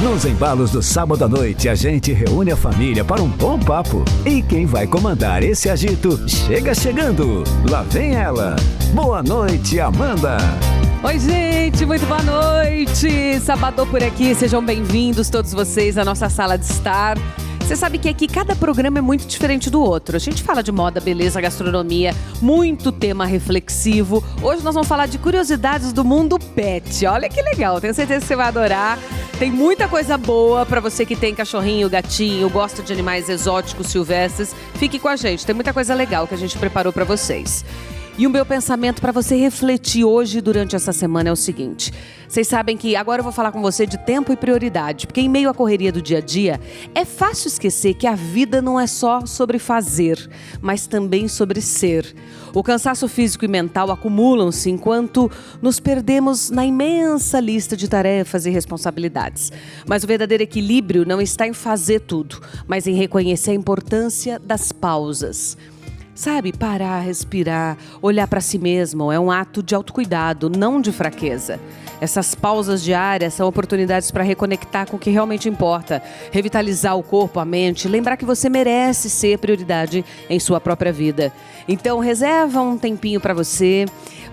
Nos embalos do sábado à noite, a gente reúne a família para um bom papo. E quem vai comandar esse agito chega chegando. Lá vem ela. Boa noite, Amanda. Oi, gente, muito boa noite. Sabadão por aqui, sejam bem-vindos todos vocês à nossa sala de estar. Você sabe que aqui cada programa é muito diferente do outro. A gente fala de moda, beleza, gastronomia, muito tema reflexivo. Hoje nós vamos falar de curiosidades do mundo pet. Olha que legal, tenho certeza que você vai adorar. Tem muita coisa boa para você que tem cachorrinho, gatinho, gosta de animais exóticos, silvestres. Fique com a gente, tem muita coisa legal que a gente preparou para vocês. E o meu pensamento para você refletir hoje durante essa semana é o seguinte. Vocês sabem que agora eu vou falar com você de tempo e prioridade, porque em meio à correria do dia a dia, é fácil esquecer que a vida não é só sobre fazer, mas também sobre ser. O cansaço físico e mental acumulam-se enquanto nos perdemos na imensa lista de tarefas e responsabilidades. Mas o verdadeiro equilíbrio não está em fazer tudo, mas em reconhecer a importância das pausas. Sabe, parar, respirar, olhar para si mesmo é um ato de autocuidado, não de fraqueza. Essas pausas diárias são oportunidades para reconectar com o que realmente importa, revitalizar o corpo, a mente, lembrar que você merece ser prioridade em sua própria vida. Então, reserva um tempinho para você,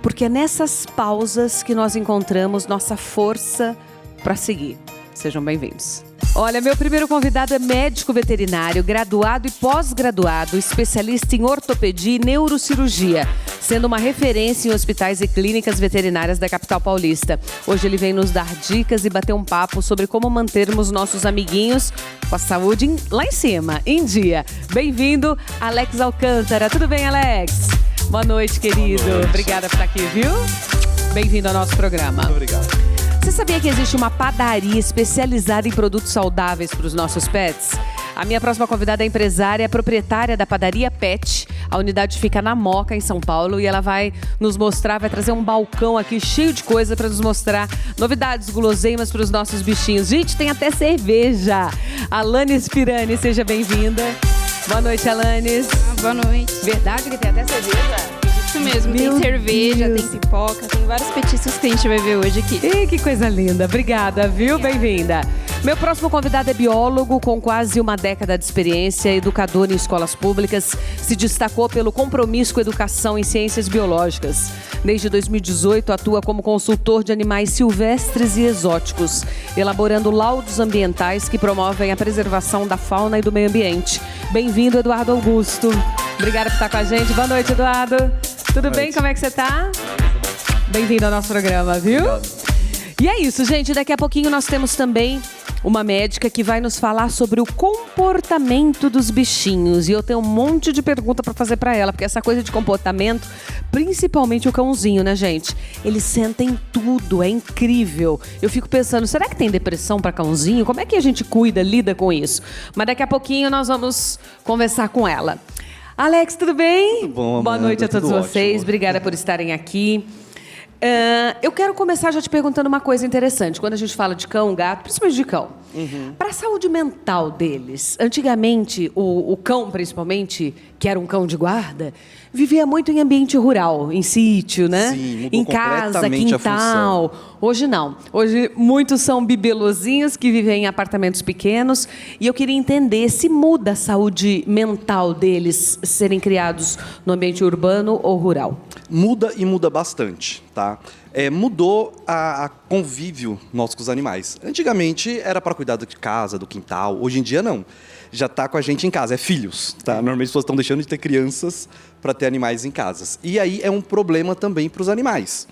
porque é nessas pausas que nós encontramos nossa força para seguir. Sejam bem-vindos. Olha, meu primeiro convidado é médico veterinário, graduado e pós-graduado, especialista em ortopedia e neurocirurgia, sendo uma referência em hospitais e clínicas veterinárias da capital paulista. Hoje ele vem nos dar dicas e bater um papo sobre como mantermos nossos amiguinhos com a saúde lá em cima, em dia. Bem-vindo, Alex Alcântara. Tudo bem, Alex? Boa noite, querido. Boa noite. Obrigada por estar aqui, viu? Bem-vindo ao nosso programa. Muito obrigado. Você sabia que existe uma padaria especializada em produtos saudáveis para os nossos pets? A minha próxima convidada é empresária, proprietária da Padaria Pet. A unidade fica na Moca, em São Paulo, e ela vai nos mostrar, vai trazer um balcão aqui cheio de coisa para nos mostrar novidades, guloseimas para os nossos bichinhos. Gente, tem até cerveja. Alanis Pirani, seja bem-vinda. Boa noite, Alanis. Boa noite. Verdade que tem até cerveja? Isso mesmo, Meu tem cerveja, Deus. tem pipoca, tem vários petiscos que a gente vai ver hoje aqui. Ih, que coisa linda. Obrigada, viu? Bem-vinda. Meu próximo convidado é biólogo com quase uma década de experiência, educador em escolas públicas, se destacou pelo compromisso com a educação em ciências biológicas. Desde 2018, atua como consultor de animais silvestres e exóticos, elaborando laudos ambientais que promovem a preservação da fauna e do meio ambiente. Bem-vindo, Eduardo Augusto. Obrigada por estar com a gente. Boa noite, Eduardo. Tudo bem? Como é que você tá? Bem-vindo ao nosso programa, viu? Obrigado. E é isso, gente. Daqui a pouquinho nós temos também uma médica que vai nos falar sobre o comportamento dos bichinhos. E eu tenho um monte de pergunta para fazer para ela, porque essa coisa de comportamento, principalmente o cãozinho, né, gente? Eles sentem tudo, é incrível. Eu fico pensando, será que tem depressão para cãozinho? Como é que a gente cuida, lida com isso? Mas daqui a pouquinho nós vamos conversar com ela. Alex, tudo bem? Tudo bom, Amanda. Boa noite a todos Tudo vocês. ótimo. Obrigada por estarem aqui. Eu quero começar já te perguntando uma coisa interessante. Quando a gente fala de cão, gato, principalmente de cão. Para a saúde mental deles, antigamente, o cão, principalmente, que era um cão de guarda, vivia muito em ambiente rural, em sítio, né? Sim, mudou em casa, completamente a quintal. Hoje não. Hoje muitos são bibelozinhos que vivem em apartamentos pequenos. E eu queria entender se muda a saúde mental deles serem criados no ambiente urbano ou rural. Muda e muda bastante, tá? Mudou a convívio nosso com os animais. Antigamente era para cuidar de casa, do quintal. Hoje em dia não. Já está com a gente em casa, é filhos, tá? Normalmente as pessoas estão deixando de ter crianças para ter animais em casas. E aí é um problema também para os animais,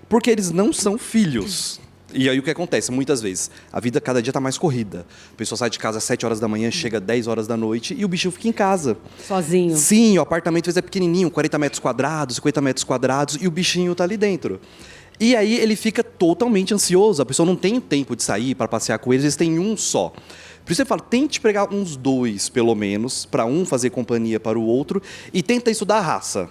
porque eles não são filhos. E aí o que acontece? Muitas vezes, a vida cada dia está mais corrida. A pessoa sai de casa às 7 horas da manhã, chega às 10 horas da noite e o bichinho fica em casa. Sozinho. Sim, o apartamento às vezes é pequenininho, 40 metros quadrados, 50 metros quadrados, e o bichinho está ali dentro. E aí ele fica totalmente ansioso, a pessoa não tem tempo de sair para passear com eles, eles têm um só. Por isso eu falo, tente pegar uns 2, pelo menos, para um fazer companhia para o outro, e tenta estudar a raça.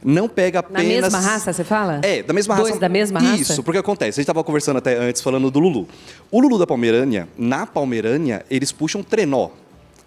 Não pega apenas... Na mesma raça, você fala? Da mesma raça. Dois da mesma raça? Isso, porque acontece, a gente estava conversando até antes, falando do Lulu. O Lulu da Pomerânia, na Pomerânia, eles puxam trenó.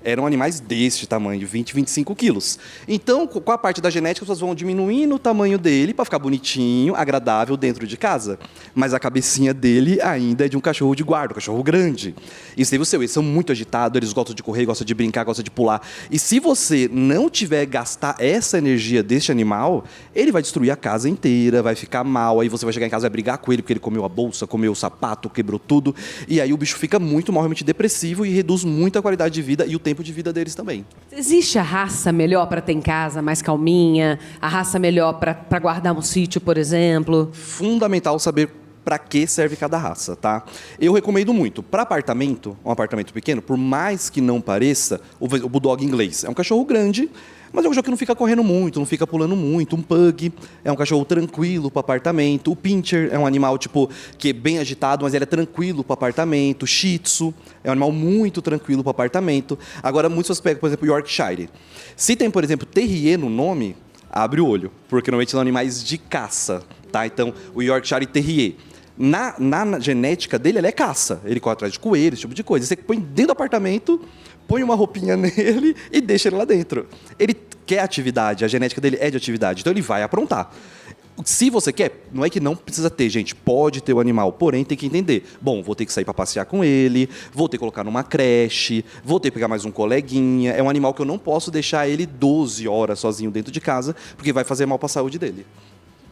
eram animais deste tamanho, 20, 25 quilos. Então, com a parte da genética, as pessoas vão diminuindo o tamanho dele para ficar bonitinho, agradável dentro de casa. Mas a cabecinha dele ainda é de um cachorro de guarda, um cachorro grande. Isso teve o seu, eles são muito agitados, eles gostam de correr, gostam de brincar, gostam de pular. E se você não tiver gastar essa energia deste animal, ele vai destruir a casa inteira, vai ficar mal, aí você vai chegar em casa e vai brigar com ele porque ele comeu a bolsa, comeu o sapato, quebrou tudo. E aí o bicho fica muito mal, realmente depressivo e reduz muito a qualidade de vida e o tempo de vida deles também. Existe a raça melhor para ter em casa, mais calminha? A raça melhor para guardar um sítio, por exemplo? Fundamental saber para que serve cada raça, tá? Eu recomendo muito. Para apartamento, um apartamento pequeno, por mais que não pareça, o Bulldog inglês é um cachorro grande, mas é um cachorro que não fica correndo muito, não fica pulando muito. Um Pug é um cachorro tranquilo para apartamento. O Pinscher é um animal tipo que é bem agitado, mas ele é tranquilo para apartamento. Shih Tzu é um animal muito tranquilo para apartamento. Agora, muitos aspectos, por exemplo, Yorkshire. Se tem, por exemplo, Terrier no nome, abre o olho, porque normalmente são animais de caça, tá? Então, o Yorkshire Terrier. Na genética dele, ele é caça. Ele corre atrás de coelhos, esse tipo de coisa. Você põe dentro do apartamento, põe uma roupinha nele e deixa ele lá dentro. Ele quer atividade, a genética dele é de atividade, então ele vai aprontar. Se você quer, não é que não precisa ter, gente, pode ter o animal, porém tem que entender. Bom, vou ter que sair para passear com ele, vou ter que colocar numa creche, vou ter que pegar mais um coleguinha. É um animal que eu não posso deixar ele 12 horas sozinho dentro de casa, porque vai fazer mal para a saúde dele.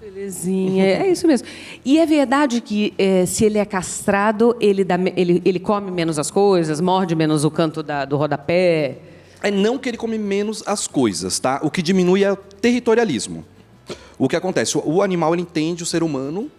Belezinha, é isso mesmo. E é verdade que se ele é castrado, ele come menos as coisas, morde menos o canto do rodapé? É não que ele come menos as coisas, tá? O que diminui é o territorialismo. O que acontece? O animal ele entende o ser humano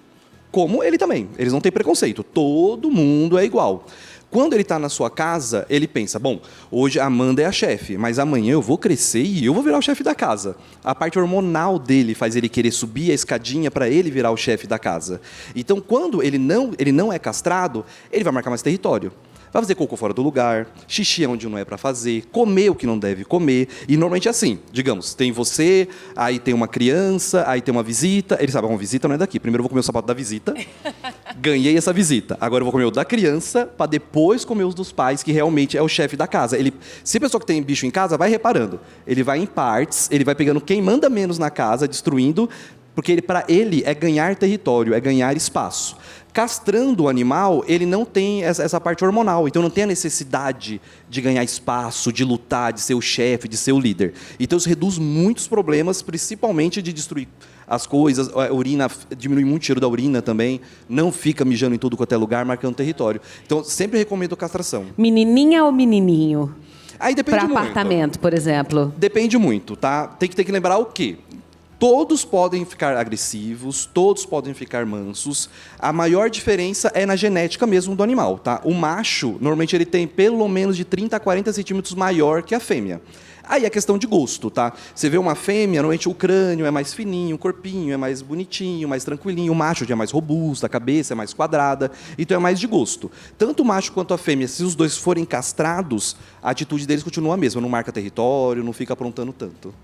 como ele também. Eles não têm preconceito. Todo mundo é igual. Quando ele está na sua casa, ele pensa, bom, hoje a Amanda é a chefe, mas amanhã eu vou crescer e eu vou virar o chefe da casa. A parte hormonal dele faz ele querer subir a escadinha para ele virar o chefe da casa. Então, quando ele não é castrado, ele vai marcar mais território. Vai fazer cocô fora do lugar, xixi onde não é para fazer, comer o que não deve comer. E normalmente é assim, digamos, tem você, aí tem uma criança, aí tem uma visita. Ele sabe, uma visita não é daqui. Primeiro eu vou comer o sapato da visita, ganhei essa visita. Agora eu vou comer o da criança, para depois comer os dos pais, que realmente é o chefe da casa. Se a pessoa que tem bicho em casa, vai reparando. Ele vai em partes, ele vai pegando quem manda menos na casa, destruindo, porque para ele é ganhar território, é ganhar espaço. Castrando o animal, ele não tem essa parte hormonal, então não tem a necessidade de ganhar espaço, de lutar, de ser o chefe, de ser o líder. Então isso reduz muitos problemas, principalmente de destruir as coisas, a urina, diminui muito o cheiro da urina também, não fica mijando em tudo quanto é lugar, marcando território. Então sempre recomendo castração. Menininha ou menininho? Aí depende muito. Para apartamento, por exemplo. Depende muito, tá? Tem que lembrar o quê? Todos podem ficar agressivos, todos podem ficar mansos. A maior diferença é na genética mesmo do animal, tá? O macho, normalmente, ele tem pelo menos de 30 a 40 centímetros maior que a fêmea. Aí é questão de gosto, tá? Você vê uma fêmea, normalmente o crânio é mais fininho, o corpinho é mais bonitinho, mais tranquilinho. O macho já é mais robusto, a cabeça é mais quadrada, então é mais de gosto. Tanto o macho quanto a fêmea, se os dois forem castrados, a atitude deles continua a mesma, não marca território, não fica aprontando tanto.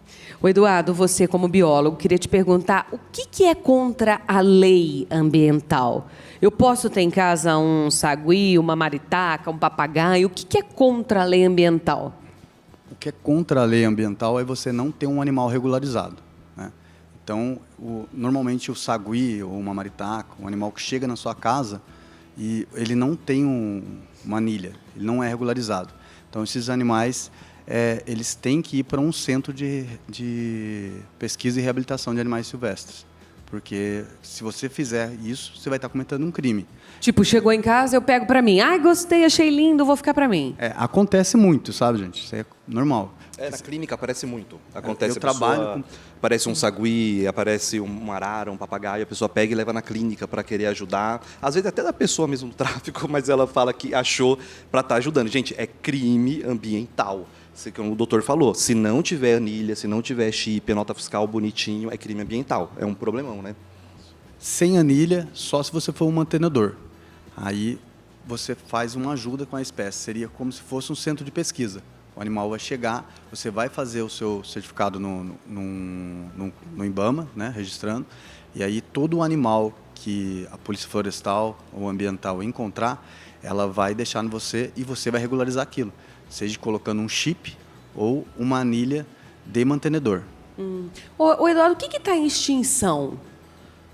O Eduardo, você como biólogo, queria te perguntar, o que é contra a lei ambiental? Eu posso ter em casa um sagui, uma maritaca, um papagaio, o que é contra a lei ambiental? O que é contra a lei ambiental é você não ter um animal regularizado, né? Então, normalmente o sagui ou uma maritaca, um animal que chega na sua casa e ele não tem uma anilha, ele não é regularizado. Então, esses animais, eles têm que ir para um centro de pesquisa e reabilitação de animais silvestres. Porque se você fizer isso, você vai estar cometendo um crime. Tipo, chegou em casa, eu pego pra mim. Ai, gostei, achei lindo, vou ficar pra mim. Acontece muito, sabe, gente? Isso é normal. Na clínica aparece muito. Acontece, eu trabalho aparece um sagui, aparece um arara, um papagaio, a pessoa pega e leva na clínica para querer ajudar. Às vezes até da pessoa mesmo do tráfico, mas ela fala que achou para estar ajudando. Gente, é crime ambiental. Isso que o doutor falou, se não tiver anilha, se não tiver chip, nota fiscal bonitinho, é crime ambiental. É um problemão, né? Sem anilha, só se você for um mantenedor. Aí você faz uma ajuda com a espécie. Seria como se fosse um centro de pesquisa. O animal vai chegar, você vai fazer o seu certificado no IBAMA, né, registrando. E aí todo animal que a polícia florestal ou ambiental encontrar, ela vai deixar em você e você vai regularizar aquilo. Seja colocando um chip ou uma anilha de mantenedor. Ô, Eduardo, o que está em extinção?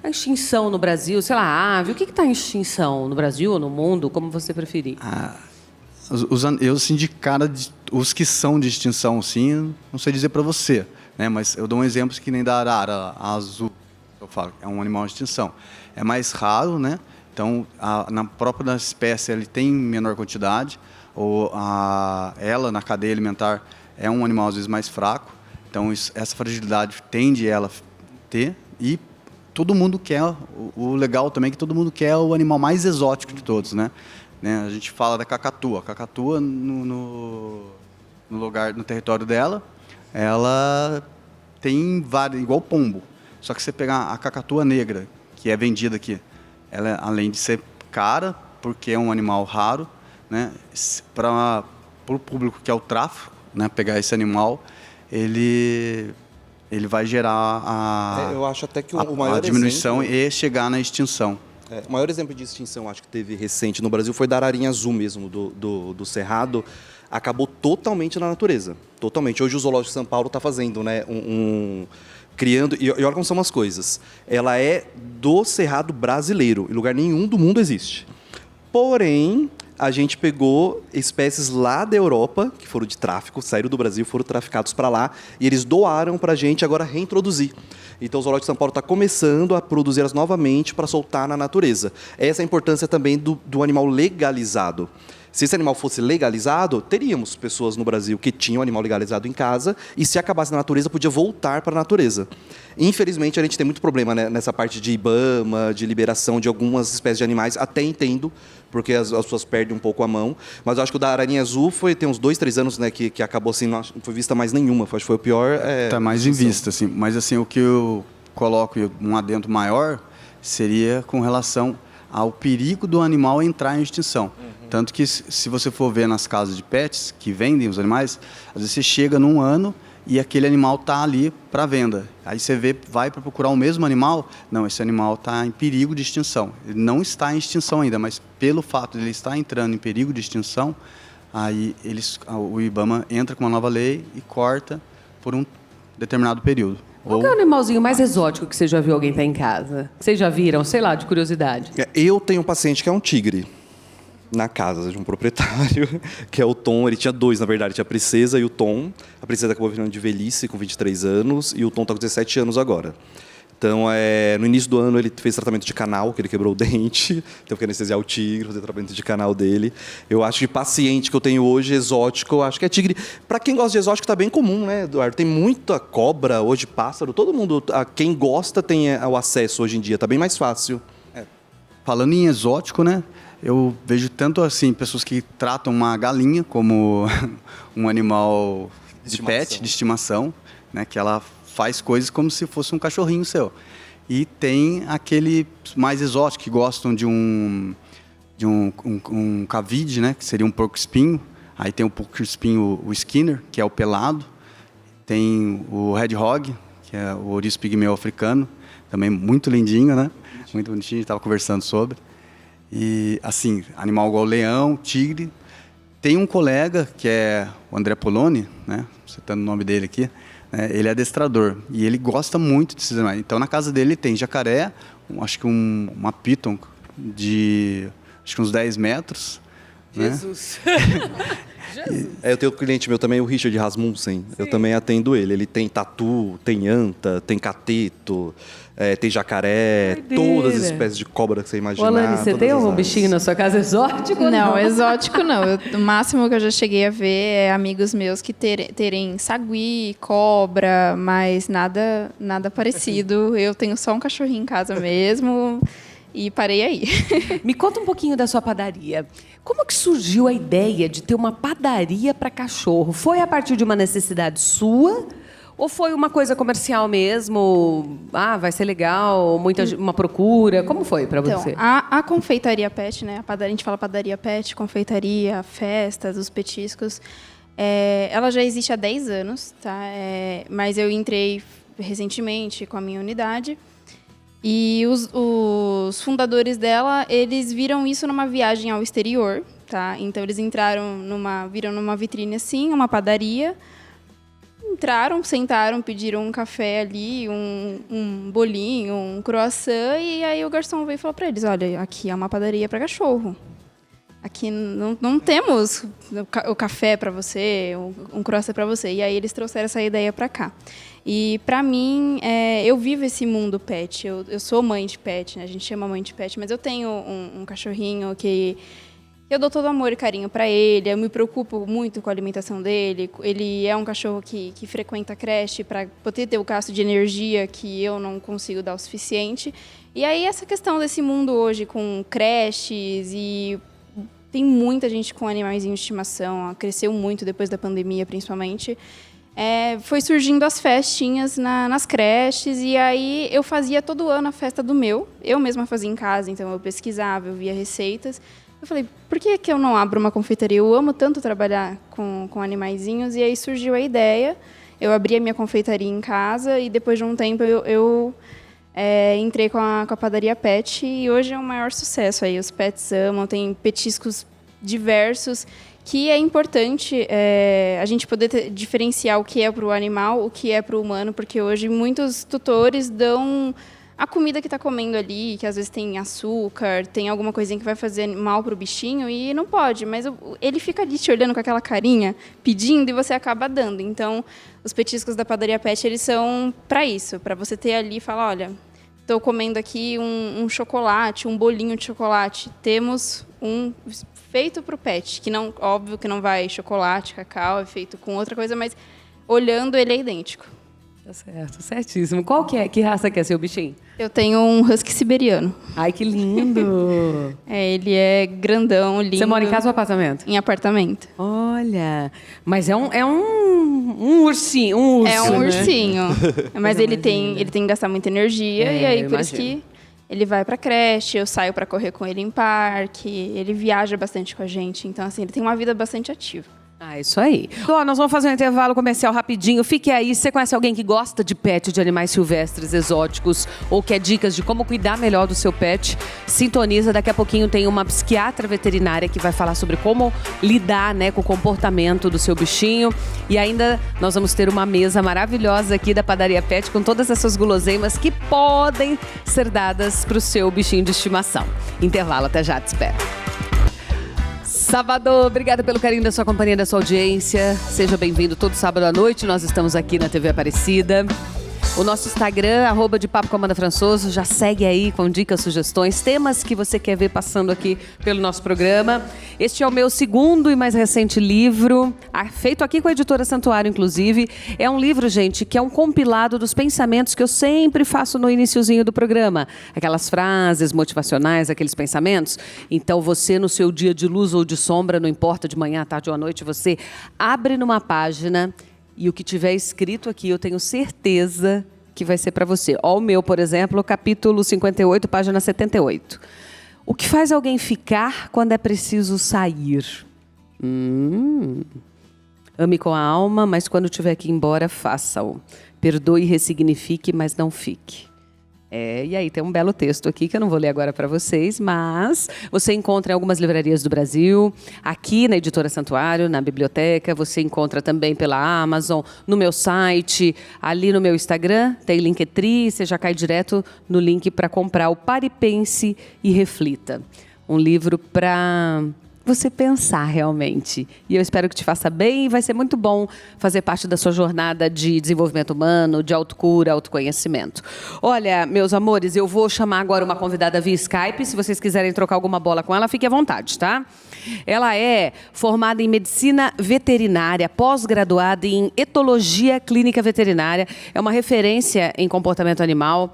A extinção no Brasil, sei lá, ave, o que está em extinção no Brasil ou no mundo, como você preferir? Eu, assim, de cara, os que são de extinção, sim, não sei dizer para você, né? Mas eu dou um exemplo que nem da arara azul, eu falo, é um animal de extinção. É mais raro, né? Então, na própria espécie, ele tem menor quantidade, ou ela, na cadeia alimentar, é um animal, às vezes, mais fraco. Então, essa fragilidade tende ela ter, e todo mundo quer, o legal também é que todo mundo quer o animal mais exótico de todos, né? A gente fala da cacatua. A cacatua, no território dela, ela tem vários, igual pombo. Só que você pegar a cacatua negra, que é vendida aqui, ela, além de ser cara, porque é um animal raro, né? Para o público que é o tráfico, né? Pegar esse animal, ele vai gerar eu acho até que a diminuição e chegar na extinção. O maior exemplo de extinção, acho que teve recente no Brasil, foi da ararinha azul mesmo, do Cerrado. Acabou totalmente na natureza. Totalmente. Hoje o Zoológico de São Paulo está fazendo, né, criando... E olha como são as coisas. Ela é do Cerrado brasileiro. Em lugar nenhum do mundo existe. Porém, a gente pegou espécies lá da Europa, que foram de tráfico, saíram do Brasil, foram traficados para lá, e eles doaram para a gente agora reintroduzir. Então o Zoológico de São Paulo está começando a produzir elas novamente para soltar na natureza. Essa é a importância também do animal legalizado. Se esse animal fosse legalizado, teríamos pessoas no Brasil que tinham animal legalizado em casa e, se acabasse na natureza, podia voltar para a natureza. Infelizmente, a gente tem muito problema, né, nessa parte de IBAMA, de liberação de algumas espécies de animais. Até entendo, porque as pessoas perdem um pouco a mão. Mas eu acho que o da ararinha azul tem uns 2, 3 anos, né, que acabou assim, não foi vista mais nenhuma. Acho que foi o pior. Está mais em vista, assim. Mas assim, o que eu coloco um adendo maior seria com relação ao perigo do animal entrar em extinção. Tanto que, se você for ver nas casas de pets que vendem os animais, às vezes você chega num ano e aquele animal está ali para venda. Aí você vai para procurar o mesmo animal, não, esse animal está em perigo de extinção. Ele não está em extinção ainda, mas pelo fato de ele estar entrando em perigo de extinção, aí o IBAMA entra com uma nova lei e corta por um determinado período. Qual que é o animalzinho mais exótico que você já viu alguém ter em casa? Vocês já viram? Sei lá, de curiosidade. Eu tenho um paciente que é um tigre na casa de um proprietário, que é o Tom. Ele tinha 2, na verdade. Tinha a Princesa e o Tom. A Princesa acabou virando de velhice, com 23 anos, e o Tom está com 17 anos agora. Então, no início do ano, ele fez tratamento de canal, que ele quebrou o dente. Teve que anestesiar o tigre, fazer tratamento de canal dele. Eu acho que paciente que eu tenho hoje, exótico, eu acho que é tigre. Para quem gosta de exótico, está bem comum, né, Eduardo? Tem muita cobra hoje, pássaro. Todo mundo, quem gosta, tem o acesso hoje em dia. Está bem mais fácil. Falando em exótico, né? Eu vejo tanto assim, pessoas que tratam uma galinha como um animal de pet, de estimação, né? Que ela faz coisas como se fosse um cachorrinho seu. E tem aquele mais exótico que gostam de um cavide, né? Que seria um porco-espinho. Aí tem o porco-espinho, o Skinner, que é o pelado. Tem o hedgehog, que é o ouriço pigmeu africano. Também muito lindinho, né? Muito bonitinho, a gente estava conversando sobre. E, assim, animal igual leão, tigre. Tem um colega, que é o André Poloni, né? Citando o nome dele aqui. Ele é adestrador e ele gosta muito desses animais. Então, na casa dele tem jacaré, acho que uma piton de acho que uns 10 metros. Jesus! Né? Eu tenho um cliente meu também, o Richard Rasmussen. Sim. Eu também atendo ele. Ele tem tatu, tem anta, tem cateto, tem jacaré, todas as espécies de cobra que você imaginar. Ô, Alane, você tem algum bichinho na sua casa exótico? Não, exótico não. O máximo que eu já cheguei a ver é amigos meus que terem sagui, cobra, mas nada parecido. Eu tenho só um cachorrinho em casa mesmo. E parei aí. Me conta um pouquinho da sua padaria. Como que surgiu a ideia de ter uma padaria para cachorro? Foi a partir de uma necessidade sua? Ou foi uma coisa comercial mesmo? Vai ser legal, uma procura? Como foi para você? Então, a confeitaria pet, né? A gente fala padaria pet, confeitaria, festas, os petiscos. Ela já existe há 10 anos, tá? Mas eu entrei recentemente com a minha unidade. E os fundadores dela, eles viram isso numa viagem ao exterior, tá? Então, eles viram numa vitrine assim, uma padaria, entraram, sentaram, pediram um café ali, um bolinho, um croissant, e aí o garçom veio e falou para eles, olha, aqui é uma padaria para cachorro. Aqui não temos o café para você, um croissant para você. E aí eles trouxeram essa ideia para cá. E para mim, eu vivo esse mundo pet. Eu sou mãe de pet, né? A gente chama mãe de pet, mas eu tenho um cachorrinho que eu dou todo amor e carinho para ele. Eu me preocupo muito com a alimentação dele. Ele é um cachorro que frequenta a creche para poder ter o gasto de energia que eu não consigo dar o suficiente. E aí essa questão desse mundo hoje com creches e tem muita gente com animaizinhos de estimação, cresceu muito depois da pandemia, principalmente. Foi surgindo as festinhas nas creches, e aí eu fazia todo ano a festa do meu. Eu mesma fazia em casa, então eu pesquisava, eu via receitas. Eu falei, por que eu não abro uma confeitaria? Eu amo tanto trabalhar com animaizinhos, e aí surgiu a ideia. Eu abri a minha confeitaria em casa, e depois de um tempo eu entrei com a padaria Pet, e hoje é o maior sucesso. Aí os pets amam, tem petiscos diversos, que é importante a gente poder diferenciar o que é para o animal, o que é para o humano, porque hoje muitos tutores dão a comida que está comendo ali, que às vezes tem açúcar, tem alguma coisinha que vai fazer mal para o bichinho, e não pode, mas ele fica ali te olhando com aquela carinha, pedindo, e você acaba dando. Então, os petiscos da padaria Pet, eles são para isso, para você ter ali e falar, olha, estou comendo aqui um chocolate, um bolinho de chocolate. Temos um feito para o pet, que não, óbvio que não vai chocolate, cacau, é feito com outra coisa, mas olhando ele é idêntico. Tá certo, certíssimo. Qual que raça que é seu bichinho? Eu tenho um husky siberiano. Ai, que lindo! Ele é grandão, lindo. Você mora em casa ou apartamento? Em apartamento. Olha, mas é um ursinho, um urso, é um né? ursinho. Mas ele tem que gastar muita energia, e aí por isso que ele vai pra creche, eu saio para correr com ele em parque, ele viaja bastante com a gente, então assim, ele tem uma vida bastante ativa. Ah, isso aí. Nós vamos fazer um intervalo comercial rapidinho. Fique aí. Se você conhece alguém que gosta de pet, de animais silvestres, exóticos, ou quer dicas de como cuidar melhor do seu pet, sintoniza. Daqui a pouquinho tem uma psiquiatra veterinária que vai falar sobre como lidar, né, com o comportamento do seu bichinho. E ainda nós vamos ter uma mesa maravilhosa aqui da Padaria Pet com todas essas guloseimas que podem ser dadas para o seu bichinho de estimação. Intervalo, até já, te espero. Sábado, obrigada pelo carinho da sua companhia, da sua audiência. Seja bem-vindo todo sábado à noite. Nós estamos aqui na TV Aparecida. O nosso Instagram, @depapo_com_Amanda_Françoso, já segue aí com dicas, sugestões, temas que você quer ver passando aqui pelo nosso programa. Este é o meu segundo e mais recente livro, feito aqui com a editora Santuário, inclusive. É um livro, gente, que é um compilado dos pensamentos que eu sempre faço no iniciozinho do programa. Aquelas frases motivacionais, aqueles pensamentos. Então, você, no seu dia de luz ou de sombra, não importa, de manhã, tarde ou à noite, você abre numa página. E o que tiver escrito aqui, eu tenho certeza que vai ser para você. Ó, o meu, por exemplo, capítulo 58, página 78. O que faz alguém ficar quando é preciso sair? Ame com a alma, mas quando tiver que ir embora, faça-o. Perdoe e ressignifique, mas não fique. E aí tem um belo texto aqui que eu não vou ler agora para vocês, mas você encontra em algumas livrarias do Brasil, aqui na Editora Santuário, na biblioteca, você encontra também pela Amazon, no meu site, ali no meu Instagram, tem Linktree, você já cai direto no link para comprar o Pare, Pense e Reflita. Um livro para você pensar realmente. E eu espero que te faça bem, e vai ser muito bom fazer parte da sua jornada de desenvolvimento humano, de autocura, autoconhecimento. Olha, meus amores, eu vou chamar agora uma convidada via Skype. Se vocês quiserem trocar alguma bola com ela, fique à vontade, tá? Ela é formada em medicina veterinária, pós-graduada em etologia clínica veterinária, é uma referência em comportamento animal,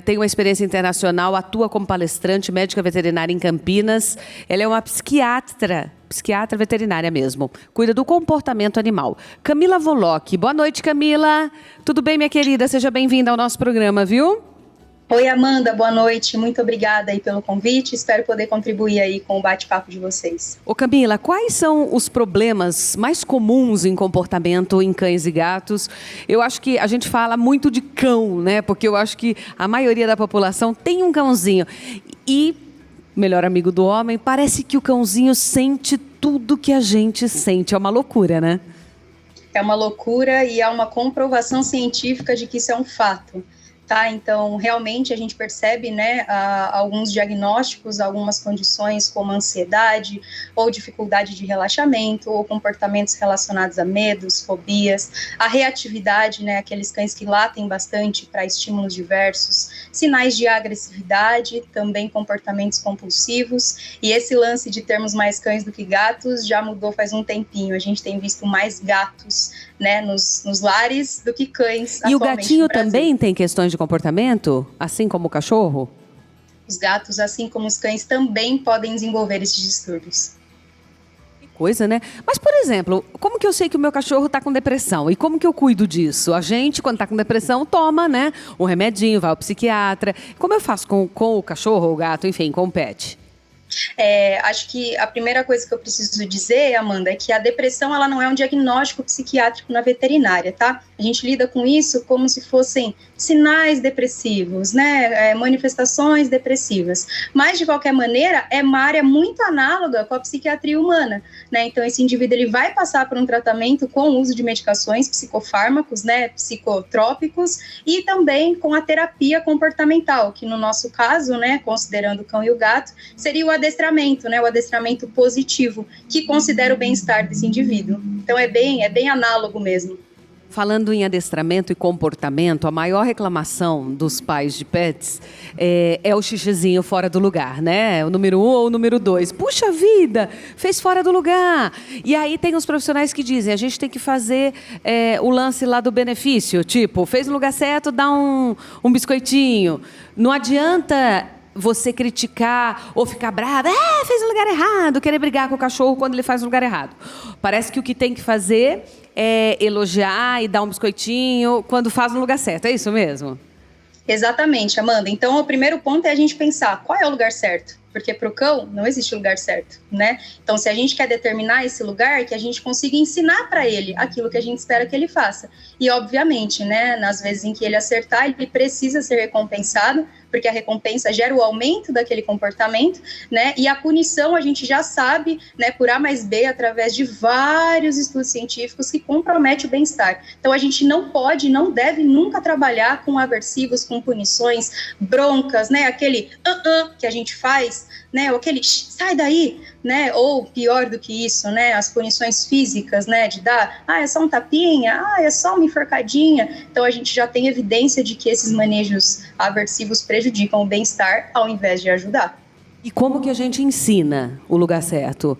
tem uma experiência internacional, atua como palestrante, médica veterinária em Campinas. Ela é uma psiquiatra veterinária mesmo, cuida do comportamento animal. Camila Voloch. Boa noite, Camila. Tudo bem, minha querida? Seja bem-vinda ao nosso programa, viu? Oi, Amanda, boa noite. Muito obrigada aí pelo convite. Espero poder contribuir aí com o bate-papo de vocês. Ô Camila, quais são os problemas mais comuns em comportamento em cães e gatos? Eu acho que a gente fala muito de cão, né? Porque eu acho que a maioria da população tem um cãozinho. E, melhor amigo do homem, parece que o cãozinho sente tudo que a gente sente. É uma loucura, né? É uma loucura e há uma comprovação científica de que isso é um fato. Tá? Então, realmente, a gente percebe, né, alguns diagnósticos, algumas condições como ansiedade ou dificuldade de relaxamento ou comportamentos relacionados a medos, fobias, a reatividade, né, aqueles cães que latem bastante para estímulos diversos, sinais de agressividade, também comportamentos compulsivos, e esse lance de termos mais cães do que gatos já mudou faz um tempinho. A gente tem visto mais gatos, né, nos lares do que cães. E o gatinho também tem questões de comportamento, assim como o cachorro? Os gatos, assim como os cães, também podem desenvolver esses distúrbios. Que coisa, né? Mas, por exemplo, como que eu sei que o meu cachorro está com depressão? E como que eu cuido disso? A gente, quando está com depressão, toma, né, um remedinho, vai ao psiquiatra. Como eu faço com o cachorro, o gato, enfim, com o pet? Acho que a primeira coisa que eu preciso dizer, Amanda, é que a depressão ela não é um diagnóstico psiquiátrico na veterinária, tá? A gente lida com isso como se fossem sinais depressivos, né? Manifestações depressivas. Mas, de qualquer maneira, é uma área muito análoga com a psiquiatria humana, né? Então, esse indivíduo ele vai passar por um tratamento com o uso de medicações, psicofármacos, né? Psicotrópicos, e também com a terapia comportamental, que no nosso caso, né? Considerando o cão e o gato, seria o adestramento, né? O adestramento positivo, que considera o bem-estar desse indivíduo. Então, é bem análogo mesmo. Falando em adestramento e comportamento, a maior reclamação dos pais de pets é o xixizinho fora do lugar, né? O número 1 ou o número 2. Puxa vida, fez fora do lugar. E aí tem os profissionais que dizem, a gente tem que fazer o lance lá do benefício, tipo, fez no lugar certo, dá um biscoitinho. Não adianta você criticar ou ficar brava, fez no lugar errado, querer brigar com o cachorro quando ele faz no lugar errado. Parece que o que tem que fazer é elogiar e dar um biscoitinho quando faz no lugar certo, é isso mesmo? Exatamente, Amanda. Então, o primeiro ponto é a gente pensar qual é o lugar certo. Porque para o cão não existe lugar certo, né? Então, se a gente quer determinar esse lugar, que a gente consiga ensinar para ele aquilo que a gente espera que ele faça. E, obviamente, né, nas vezes em que ele acertar, ele precisa ser recompensado, porque a recompensa gera o aumento daquele comportamento, né? E a punição a gente já sabe, né, por A mais B, através de vários estudos científicos que compromete o bem-estar. Então, a gente não pode, não deve nunca trabalhar com aversivos, com punições, broncas, né? Aquele que a gente faz, né, ou aquele sai daí, né, ou pior do que isso, né, as punições físicas, né, de dar, é só um tapinha, é só uma enforcadinha. Então a gente já tem evidência de que esses manejos aversivos prejudicam o bem-estar ao invés de ajudar. E como que a gente ensina o lugar certo?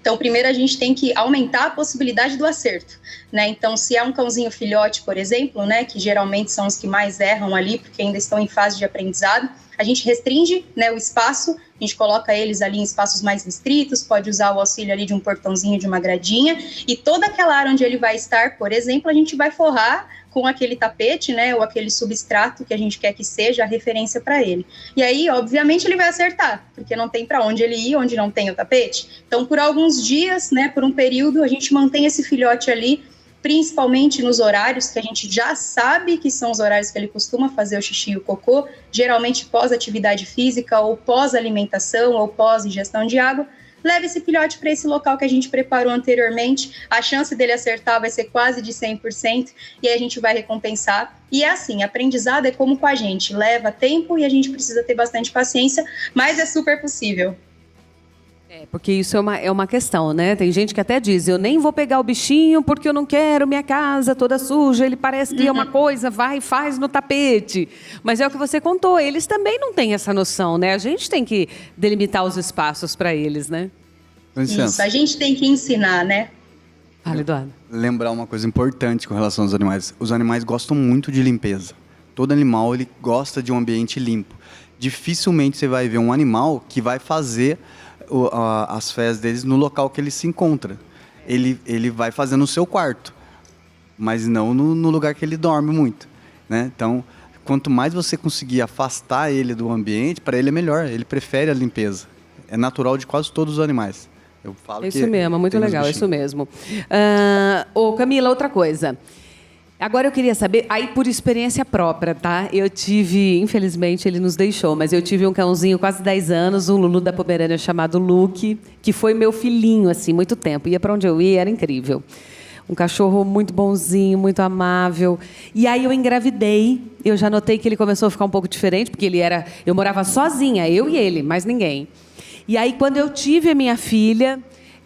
Então, primeiro a gente tem que aumentar a possibilidade do acerto, né? Então, se é um cãozinho filhote, por exemplo, né, que geralmente são os que mais erram ali, porque ainda estão em fase de aprendizado, a gente restringe, né, o espaço, a gente coloca eles ali em espaços mais restritos, pode usar o auxílio ali de um portãozinho, de uma gradinha, e toda aquela área onde ele vai estar, por exemplo, a gente vai forrar com aquele tapete, né, ou aquele substrato que a gente quer que seja a referência para ele. E aí, obviamente, ele vai acertar, porque não tem para onde ele ir, onde não tem o tapete. Então, por alguns dias, né, por um período, a gente mantém esse filhote ali, principalmente nos horários que a gente já sabe que são os horários que ele costuma fazer o xixi e o cocô, geralmente pós-atividade física, ou pós-alimentação, ou pós-ingestão de água. Leve esse filhote para esse local que a gente preparou anteriormente, a chance dele acertar vai ser quase de 100%, e aí a gente vai recompensar. E é assim, aprendizado é como com a gente, leva tempo e a gente precisa ter bastante paciência, mas é super possível. Porque isso é uma questão, né? Tem gente que até diz, eu nem vou pegar o bichinho porque eu não quero minha casa toda suja, ele parece que é uma coisa, vai e faz no tapete. Mas é o que você contou, eles também não têm essa noção, né? A gente tem que delimitar os espaços para eles, né? Isso, a gente tem que ensinar, né? Fala, Eduardo. Lembrar uma coisa importante com relação aos animais. Os animais gostam muito de limpeza. Todo animal ele gosta de um ambiente limpo. Dificilmente você vai ver um animal que vai fazer as fezes deles no local que ele se encontra. Ele vai fazer no seu quarto, mas não no lugar que ele dorme muito, né? Então, quanto mais você conseguir afastar ele do ambiente, para ele é melhor. Ele prefere a limpeza. É natural de quase todos os animais. Eu falo Isso mesmo, muito legal, isso mesmo. Ô Camila, outra coisa. Agora eu queria saber, aí por experiência própria, tá? Eu tive, infelizmente ele nos deixou, mas eu tive um cãozinho quase 10 anos, um Lulu da Pomerânia chamado Luke, que foi meu filhinho, assim, muito tempo. Ia para onde eu ia, era incrível. Um cachorro muito bonzinho, muito amável. E aí eu engravidei, eu já notei que ele começou a ficar um pouco diferente, porque eu morava sozinha, eu e ele, mais ninguém. E aí quando eu tive a minha filha,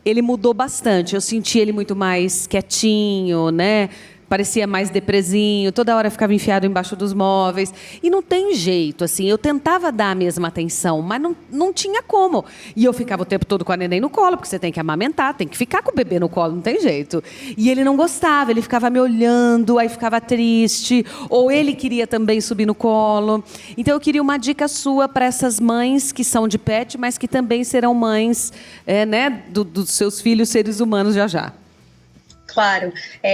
ele mudou bastante. Eu senti ele muito mais quietinho, né? Parecia mais depresinho, toda hora ficava enfiado embaixo dos móveis. E não tem jeito, assim. Eu tentava dar a mesma atenção, mas não tinha como. E eu ficava o tempo todo com a neném no colo, porque você tem que amamentar, tem que ficar com o bebê no colo, não tem jeito. E ele não gostava, ele ficava me olhando, aí ficava triste. Ou ele queria também subir no colo. Então eu queria uma dica sua para essas mães que são de pet, mas que também serão mães, né, dos seus filhos seres humanos já já. Claro.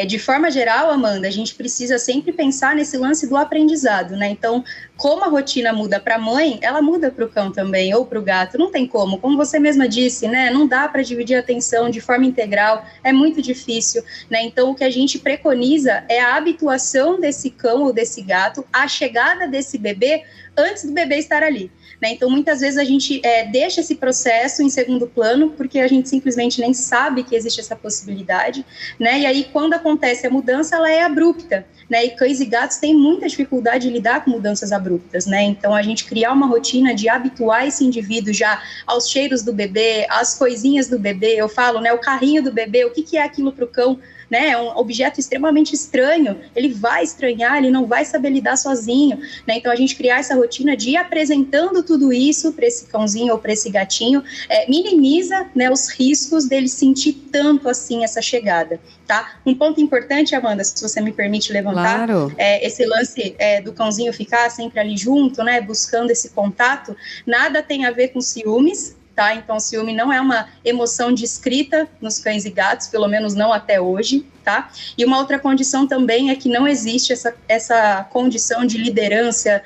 De forma geral, Amanda, a gente precisa sempre pensar nesse lance do aprendizado, né? Então, como a rotina muda para a mãe, ela muda para o cão também, ou para o gato, não tem como. Como você mesma disse, né? Não dá para dividir a atenção de forma integral, é muito difícil, né? Então, o que a gente preconiza é a habituação desse cão ou desse gato à chegada desse bebê antes do bebê estar ali. Então, muitas vezes a gente deixa esse processo em segundo plano, porque a gente simplesmente nem sabe que existe essa possibilidade, né? E aí, quando acontece a mudança, ela é abrupta, né? E cães e gatos têm muita dificuldade de lidar com mudanças abruptas, né? Então, a gente criar uma rotina de habituar esse indivíduo já aos cheiros do bebê, às coisinhas do bebê, eu falo, né? O carrinho do bebê, o que é aquilo para o cão? Né, é um objeto extremamente estranho, ele vai estranhar, ele não vai saber lidar sozinho, né? Então a gente criar essa rotina de ir apresentando tudo isso para esse cãozinho ou para esse gatinho, minimiza, né, os riscos dele sentir tanto assim essa chegada, tá? Um ponto importante, Amanda, se você me permite levantar, claro. Esse lance do cãozinho ficar sempre ali junto, né, buscando esse contato, nada tem a ver com ciúmes, tá? Então, o ciúme não é uma emoção descrita nos cães e gatos, pelo menos não até hoje, tá? E uma outra condição também é que não existe essa condição de liderança,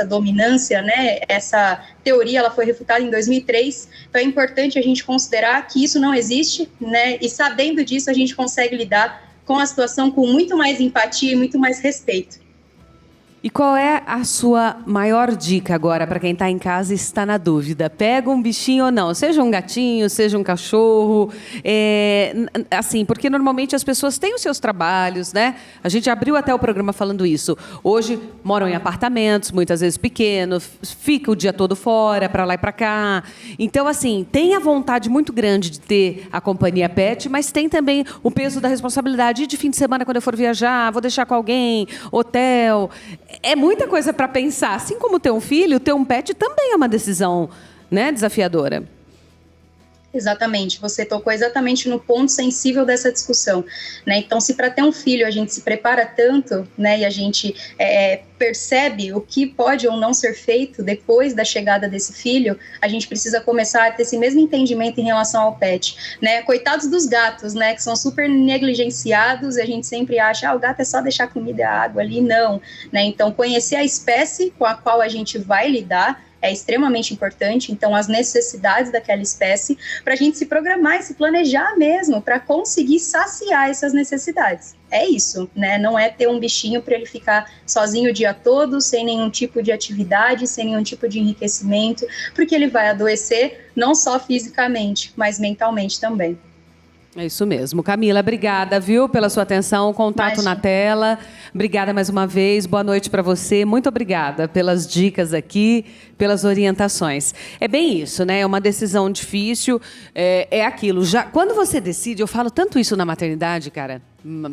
dominância, né? Essa teoria, ela foi refutada em 2003, então é importante a gente considerar que isso não existe, né? E sabendo disso, a gente consegue lidar com a situação com muito mais empatia e muito mais respeito. E qual é a sua maior dica agora para quem está em casa e está na dúvida? Pega um bichinho ou não? Seja um gatinho, seja um cachorro. Assim, porque normalmente as pessoas têm os seus trabalhos, né? A gente abriu até o programa falando isso. Hoje moram em apartamentos, muitas vezes pequenos, fica o dia todo fora, para lá e para cá. Então, assim, tem a vontade muito grande de ter a companhia pet, mas tem também o peso da responsabilidade. E de fim de semana, quando eu for viajar, vou deixar com alguém, hotel. É muita coisa para pensar. Assim como ter um filho, ter um pet também é uma decisão, né, desafiadora. Exatamente, você tocou exatamente no ponto sensível dessa discussão, né? Então, se para ter um filho a gente se prepara tanto, né, e a gente percebe o que pode ou não ser feito depois da chegada desse filho, a gente precisa começar a ter esse mesmo entendimento em relação ao pet, né? Coitados dos gatos, né, que são super negligenciados, e a gente sempre acha, o gato é só deixar comida e água ali, não, né? Então, conhecer a espécie com a qual a gente vai lidar é extremamente importante, então as necessidades daquela espécie, para a gente se programar e se planejar mesmo, para conseguir saciar essas necessidades. É isso, né? Não é ter um bichinho para ele ficar sozinho o dia todo, sem nenhum tipo de atividade, sem nenhum tipo de enriquecimento, porque ele vai adoecer não só fisicamente, mas mentalmente também. É isso mesmo. Camila, obrigada, viu, pela sua atenção, contato na tela. Obrigada mais uma vez, boa noite para você. Muito obrigada pelas dicas aqui, pelas orientações. É bem isso, né? É uma decisão difícil, é aquilo. Já, quando você decide, eu falo tanto isso na maternidade, cara,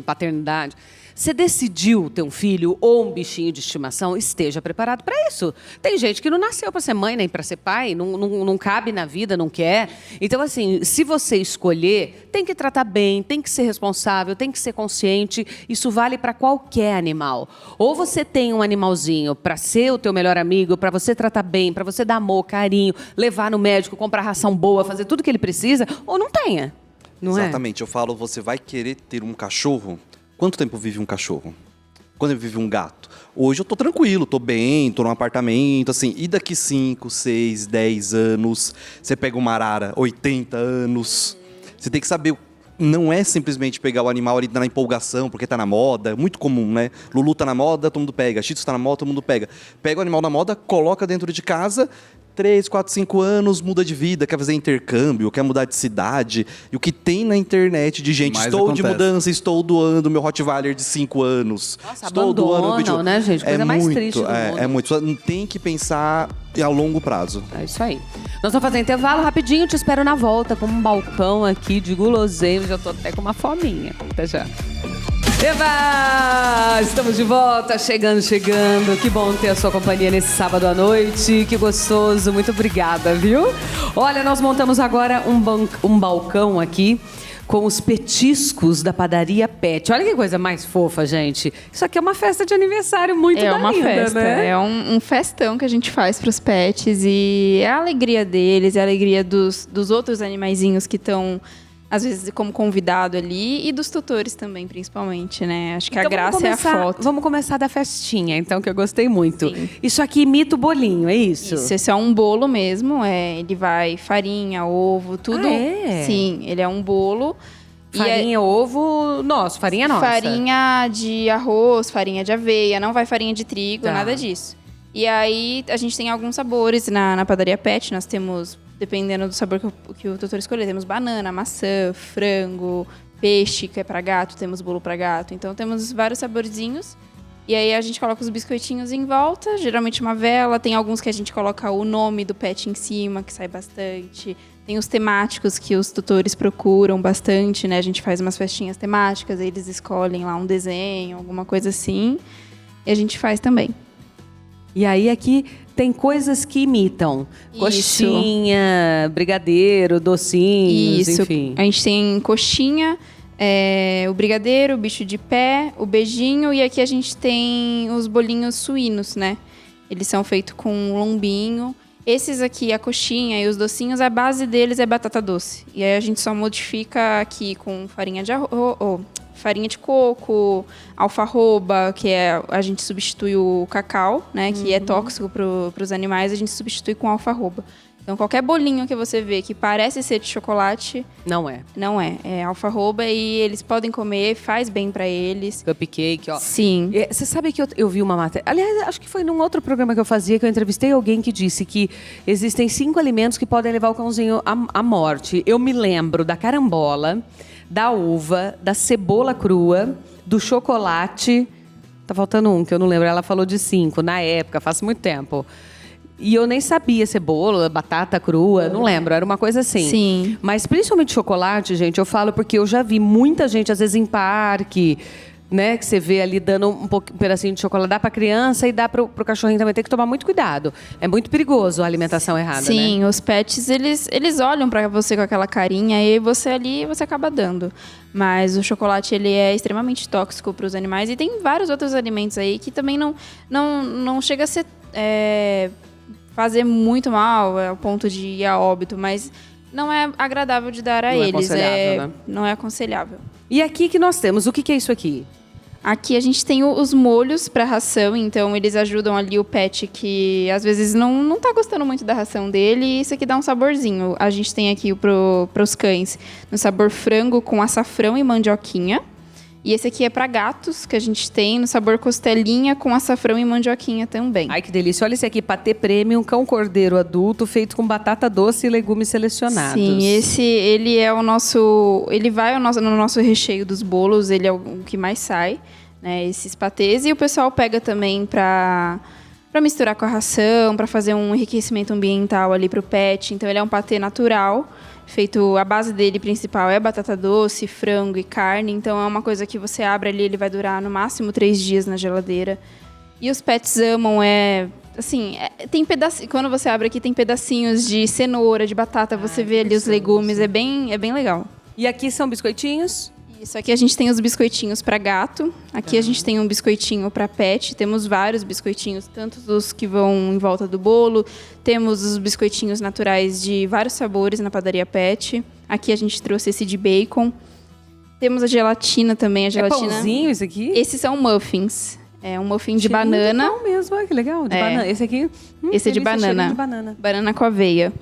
paternidade. Você decidiu ter um filho ou um bichinho de estimação, esteja preparado para isso. Tem gente que não nasceu para ser mãe, nem para ser pai, não cabe na vida, não quer. Então, assim, se você escolher, tem que tratar bem, tem que ser responsável, tem que ser consciente. Isso vale para qualquer animal. Ou você tem um animalzinho para ser o teu melhor amigo, para você tratar bem, para você dar amor, carinho, levar no médico, comprar ração boa, fazer tudo que ele precisa, ou não tenha. Não Exatamente. Eu falo, você vai querer ter um cachorro. Quanto tempo vive um cachorro? quando eu vivi um gato. Hoje eu tô tranquilo, tô bem, tô num apartamento, assim. E daqui 5, 6, 10 anos, você pega uma arara, 80 anos. Você tem que saber, não é simplesmente pegar o animal ali na empolgação, porque tá na moda, é muito comum, né? Lulu tá na moda, todo mundo pega. Shih Tzu tá na moda, todo mundo pega. Pega o animal na moda, coloca dentro de casa, 3, 4, 5 anos, muda de vida, quer fazer intercâmbio, quer mudar de cidade. E o que tem na internet de gente, Mais estou de acontece. mudança, estou doando meu Rottweiler de 5 anos. Nossa, estou doando o abandonam, né, gente? Coisa mais triste do mundo. É muito. Não tem que pensar a longo prazo. É isso aí. Nós vamos fazer intervalo rapidinho, te espero na volta com um balcão aqui de guloseimas. Eu tô até com uma fominha. Até já. Eva! Estamos de volta, chegando. Que bom ter a sua companhia nesse sábado à noite. Que gostoso, muito obrigada, viu? Olha, nós montamos agora um balcão aqui com os petiscos da padaria Pet. Olha que coisa mais fofa, gente. Isso aqui é uma festa de aniversário muito É uma linda, festa, né? é um festão que a gente faz para os pets e é a alegria deles, é a alegria dos outros animaizinhos que estão, às vezes, como convidado ali e dos tutores também, principalmente, né? Acho que Então, a graça é a foto. Vamos começar da festinha, então, que eu gostei muito. Sim. Isso aqui imita o bolinho, é isso? Isso, esse é um bolo mesmo, ele vai farinha, ovo, tudo. Ah, é? Sim, ele é um bolo. Farinha, ovo, nosso, farinha nossa. Farinha de arroz, farinha de aveia, não vai farinha de trigo, Tá. nada disso. E aí, a gente tem alguns sabores na padaria Pet. Nós temos, dependendo do sabor que o tutor escolher, temos banana, maçã, frango, peixe, que é para gato, temos bolo para gato. Então, temos vários saborzinhos. E aí, a gente coloca os biscoitinhos em volta, geralmente uma vela. Tem alguns que a gente coloca o nome do pet em cima, que sai bastante. Tem os temáticos que os tutores procuram bastante, né? A gente faz umas festinhas temáticas, eles escolhem lá um desenho, alguma coisa assim. E a gente faz também. E aí aqui tem coisas que imitam. Isso. Coxinha, brigadeiro, docinhos, Isso. enfim. A gente tem coxinha, o brigadeiro, o bicho de pé, o beijinho. E aqui a gente tem os bolinhos suínos, né? Eles são feitos com lombinho. Esses aqui, a coxinha e os docinhos, a base deles é batata doce. E aí a gente só modifica aqui com farinha de farinha de coco, alfarroba, que a gente substitui o cacau, né, que é tóxico para os animais, a gente substitui com alfarroba. Então qualquer bolinho que você vê que parece ser de chocolate, Não é. não é. É alfarroba e eles podem comer, faz bem para eles. Cupcake, ó. Sim. Você sabe que eu vi uma matéria... Aliás, acho que foi num outro programa que eu fazia, que eu entrevistei alguém que disse que existem 5 alimentos que podem levar o cãozinho à morte. Eu me lembro da carambola, da uva, da cebola crua, do chocolate. Tá faltando um, que eu não lembro. Ela falou de 5 na época, faz muito tempo. E eu nem sabia cebola, batata crua, não lembro, era uma coisa assim. Sim. Mas principalmente chocolate, gente, eu falo porque eu já vi muita gente, às vezes em parque, né, que você vê ali dando um pedacinho de chocolate, dá pra criança e dá pro cachorrinho também. Tem que tomar muito cuidado. É muito perigoso a alimentação errada, né? Sim, os pets, eles olham pra você com aquela carinha e você acaba dando. Mas o chocolate, ele é extremamente tóxico para os animais. E tem vários outros alimentos aí que também não chega a ser... fazer muito mal ao ponto de ir a óbito, mas não é agradável de dar a Não é eles. aconselhável, né? Não é aconselhável. E aqui que nós temos, o que é isso aqui? Aqui a gente tem os molhos para ração, então eles ajudam ali o pet que às vezes não tá gostando muito da ração dele, e isso aqui dá um saborzinho. A gente tem aqui para os cães no sabor frango com açafrão e mandioquinha. E esse aqui é para gatos, que a gente tem no sabor costelinha com açafrão e mandioquinha também. Ai, que delícia. Olha esse aqui, patê premium, cão cordeiro adulto, feito com batata doce e legumes selecionados. Sim, ele é o nosso... Ele vai no nosso recheio dos bolos, ele é o que mais sai, né, esses patês. E o pessoal pega também para misturar com a ração, para fazer um enriquecimento ambiental ali para o pet. Então, ele é um patê natural, feito... A base dele principal é batata doce, frango e carne. Então, é uma coisa que você abre ali, ele vai durar no máximo 3 dias na geladeira. E os pets amam, tem quando você abre aqui, tem pedacinhos de cenoura, de batata, você vê ali os legumes, é bem legal. E aqui são biscoitinhos? Isso, aqui a gente tem os biscoitinhos para gato, aqui a gente tem um biscoitinho para pet, temos vários biscoitinhos, tanto os que vão em volta do bolo, temos os biscoitinhos naturais de vários sabores na padaria Pet, aqui a gente trouxe esse de bacon, temos a gelatina também, a gelatina... É pãozinho isso aqui? Esses são muffins. É um muffin de Cheirinho banana. pão mesmo, olha que legal. De banana. Esse aqui. Esse é de delícia, cheirinho banana. de banana. Banana com aveia.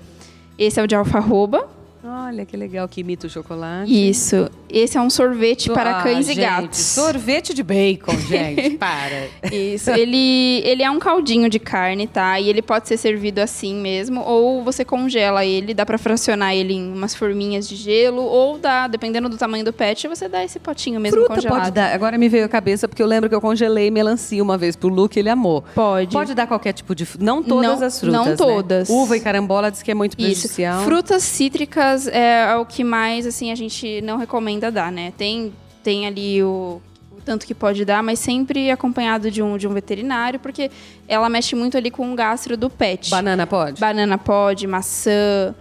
Esse é o de alfarroba. Olha que legal, que imita o chocolate. Isso. Esse é um sorvete para cães e gente, gatos. Sorvete de bacon, gente. Para. Isso. Ele é um caldinho de carne, tá? E ele pode ser servido assim mesmo, ou você congela ele, dá pra fracionar ele em umas forminhas de gelo, ou dá, dependendo do tamanho do pet, você dá esse potinho mesmo Fruta congelado. pode dar. Agora me veio a cabeça, porque eu lembro que eu congelei melancia uma vez pro Luke, ele amou. Pode. Pode dar qualquer tipo de fruta. Não todas Não- as frutas, não né? todas. Uva e carambola diz que é muito Isso. prejudicial. Frutas cítricas é o que mais, assim, a gente não recomenda dar, né? Tem ali o tanto que pode dar, mas sempre acompanhado de um veterinário, porque ela mexe muito ali com o gastro do pet. Banana pode? Banana pode, maçã.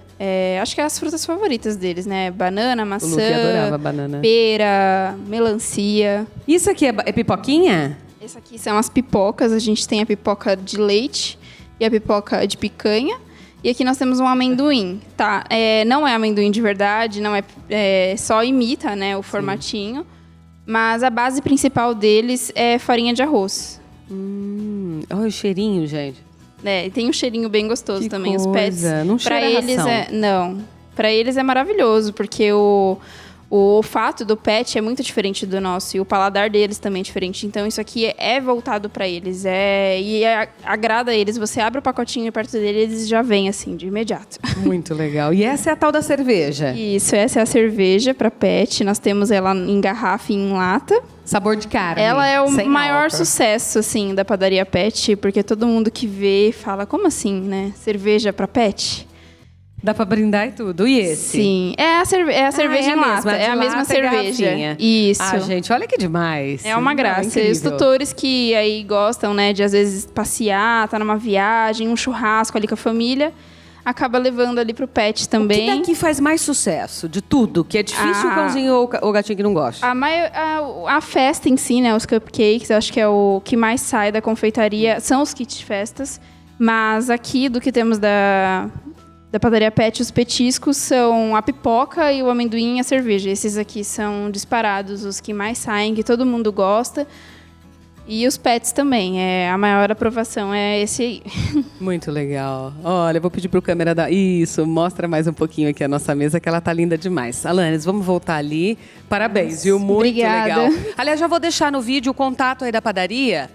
Acho que é as frutas favoritas deles, né? Banana, O maçã, Luke adorava banana. pera, melancia. Isso aqui é pipoquinha? Essa aqui são as pipocas. A gente tem a pipoca de leite e a pipoca de picanha. E aqui nós temos um amendoim, tá? Não é amendoim de verdade, não só imita, né, o formatinho. Mas a base principal deles é farinha de arroz. Olha o cheirinho, gente. E tem um cheirinho bem gostoso Que também. Os pets, coisa, não pra cheira a eles ração. não. Para eles é maravilhoso, porque o olfato do pet é muito diferente do nosso e o paladar deles também é diferente. Então isso aqui é voltado para eles, agrada eles. Você abre o pacotinho perto deles, eles já vêm assim de imediato. Muito legal. E essa é a tal da cerveja? Isso, essa é a cerveja para pet. Nós temos ela em garrafa e em lata. Sabor de carne. Ela é o sem maior álcool. sucesso assim da padaria Pet, porque todo mundo que vê fala, como assim, né? Cerveja para pet? Dá pra brindar e tudo. E esse? Sim, é a cerveja é a em lata, mesma, é a de mesma lata e cerveja. garrafinha. Isso. Ah, gente, olha que demais. É uma Não, graça. incrível. E os tutores que aí gostam, né, de às vezes passear, tá numa viagem, um churrasco ali com a família, acaba levando ali pro pet O que também. daqui faz mais sucesso de tudo? Que é difícil o cãozinho ou o gatinho que não gosta? A festa em si, né, os cupcakes, eu acho que é o que mais sai da confeitaria, são os kits de festas. Mas aqui, do que temos da padaria Pet, os petiscos são a pipoca e o amendoim e a cerveja. Esses aqui são disparados, os que mais saem, que todo mundo gosta. E os pets também. A maior aprovação é esse aí. Muito legal. Olha, eu vou pedir pro câmera dar... Isso, mostra mais um pouquinho aqui a nossa mesa, que ela tá linda demais. Alanis, vamos voltar ali. Parabéns, viu? Muito Obrigada. legal. Aliás, já vou deixar no vídeo o contato aí da padaria,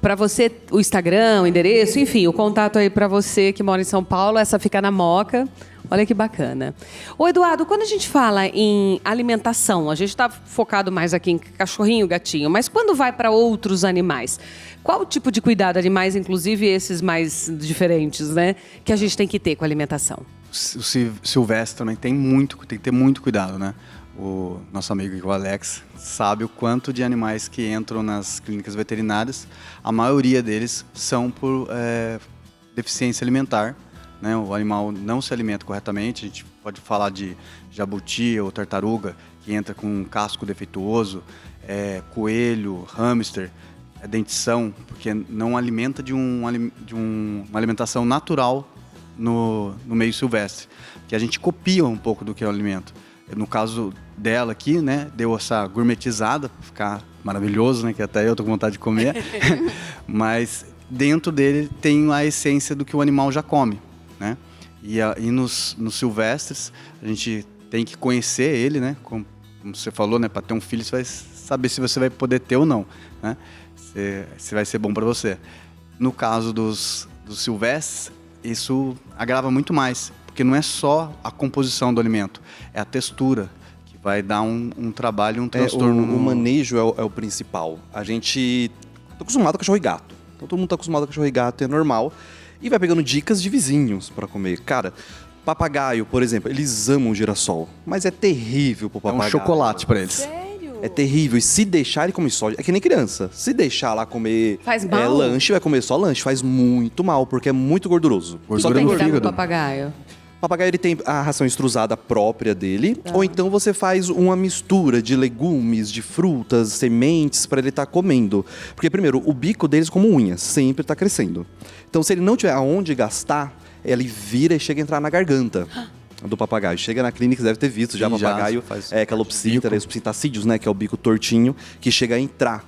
para você, o Instagram, o endereço, enfim, o contato aí para você que mora em São Paulo. Essa fica na Moca. Olha que bacana. Ô, Eduardo, quando a gente fala em alimentação, a gente está focado mais aqui em cachorrinho, gatinho, mas quando vai para outros animais, qual o tipo de cuidado, animais, inclusive esses mais diferentes, né, que a gente tem que ter com a alimentação? O silvestre também tem que ter muito cuidado, né? O nosso amigo aqui, o Alex, sabe o quanto de animais que entram nas clínicas veterinárias, a maioria deles são por deficiência alimentar, né? O animal não se alimenta corretamente. A gente pode falar de jabuti ou tartaruga, que entra com um casco defeituoso, coelho, hamster, dentição, porque não alimenta de uma alimentação natural no meio silvestre, que a gente copia um pouco do que é o alimento. No caso dela aqui, né, deu essa gourmetizada para ficar maravilhoso, né, que até eu tô com vontade de comer, mas dentro dele tem a essência do que o animal já come, né? E nos silvestres a gente tem que conhecer ele, né? Como você falou, né, para ter um filho você vai saber se você vai poder ter ou não, né? Se vai ser bom para você. No caso dos silvestres, isso agrava muito mais, porque não é só a composição do alimento, é a textura, que vai dar um trabalho, um transtorno. O manejo é o principal. A gente tá acostumado com cachorro e gato. Então todo mundo tá acostumado com cachorro e gato, é normal. E vai pegando dicas de vizinhos para comer. Cara, papagaio, por exemplo, eles amam girassol, mas é terrível pro É papagaio. um chocolate para eles. É terrível. E se deixar ele comer só... É que nem criança. Se deixar lá comer Faz mal? lanche, vai comer só lanche. Faz muito mal, porque é muito gorduroso. Gordura Só Tem tem que dar pro fígado. papagaio. O papagaio ele tem a ração extrusada própria dele, ou então você faz uma mistura de legumes, de frutas, sementes para ele estar comendo. Porque primeiro, o bico deles como unha, sempre está crescendo. Então se ele não tiver aonde gastar, ele vira e chega a entrar na garganta do papagaio. Chega na clínica, você deve ter visto já Sim, papagaio, faz calopsita, bico. os psitacídeos, né, que é o bico tortinho, que chega a entrar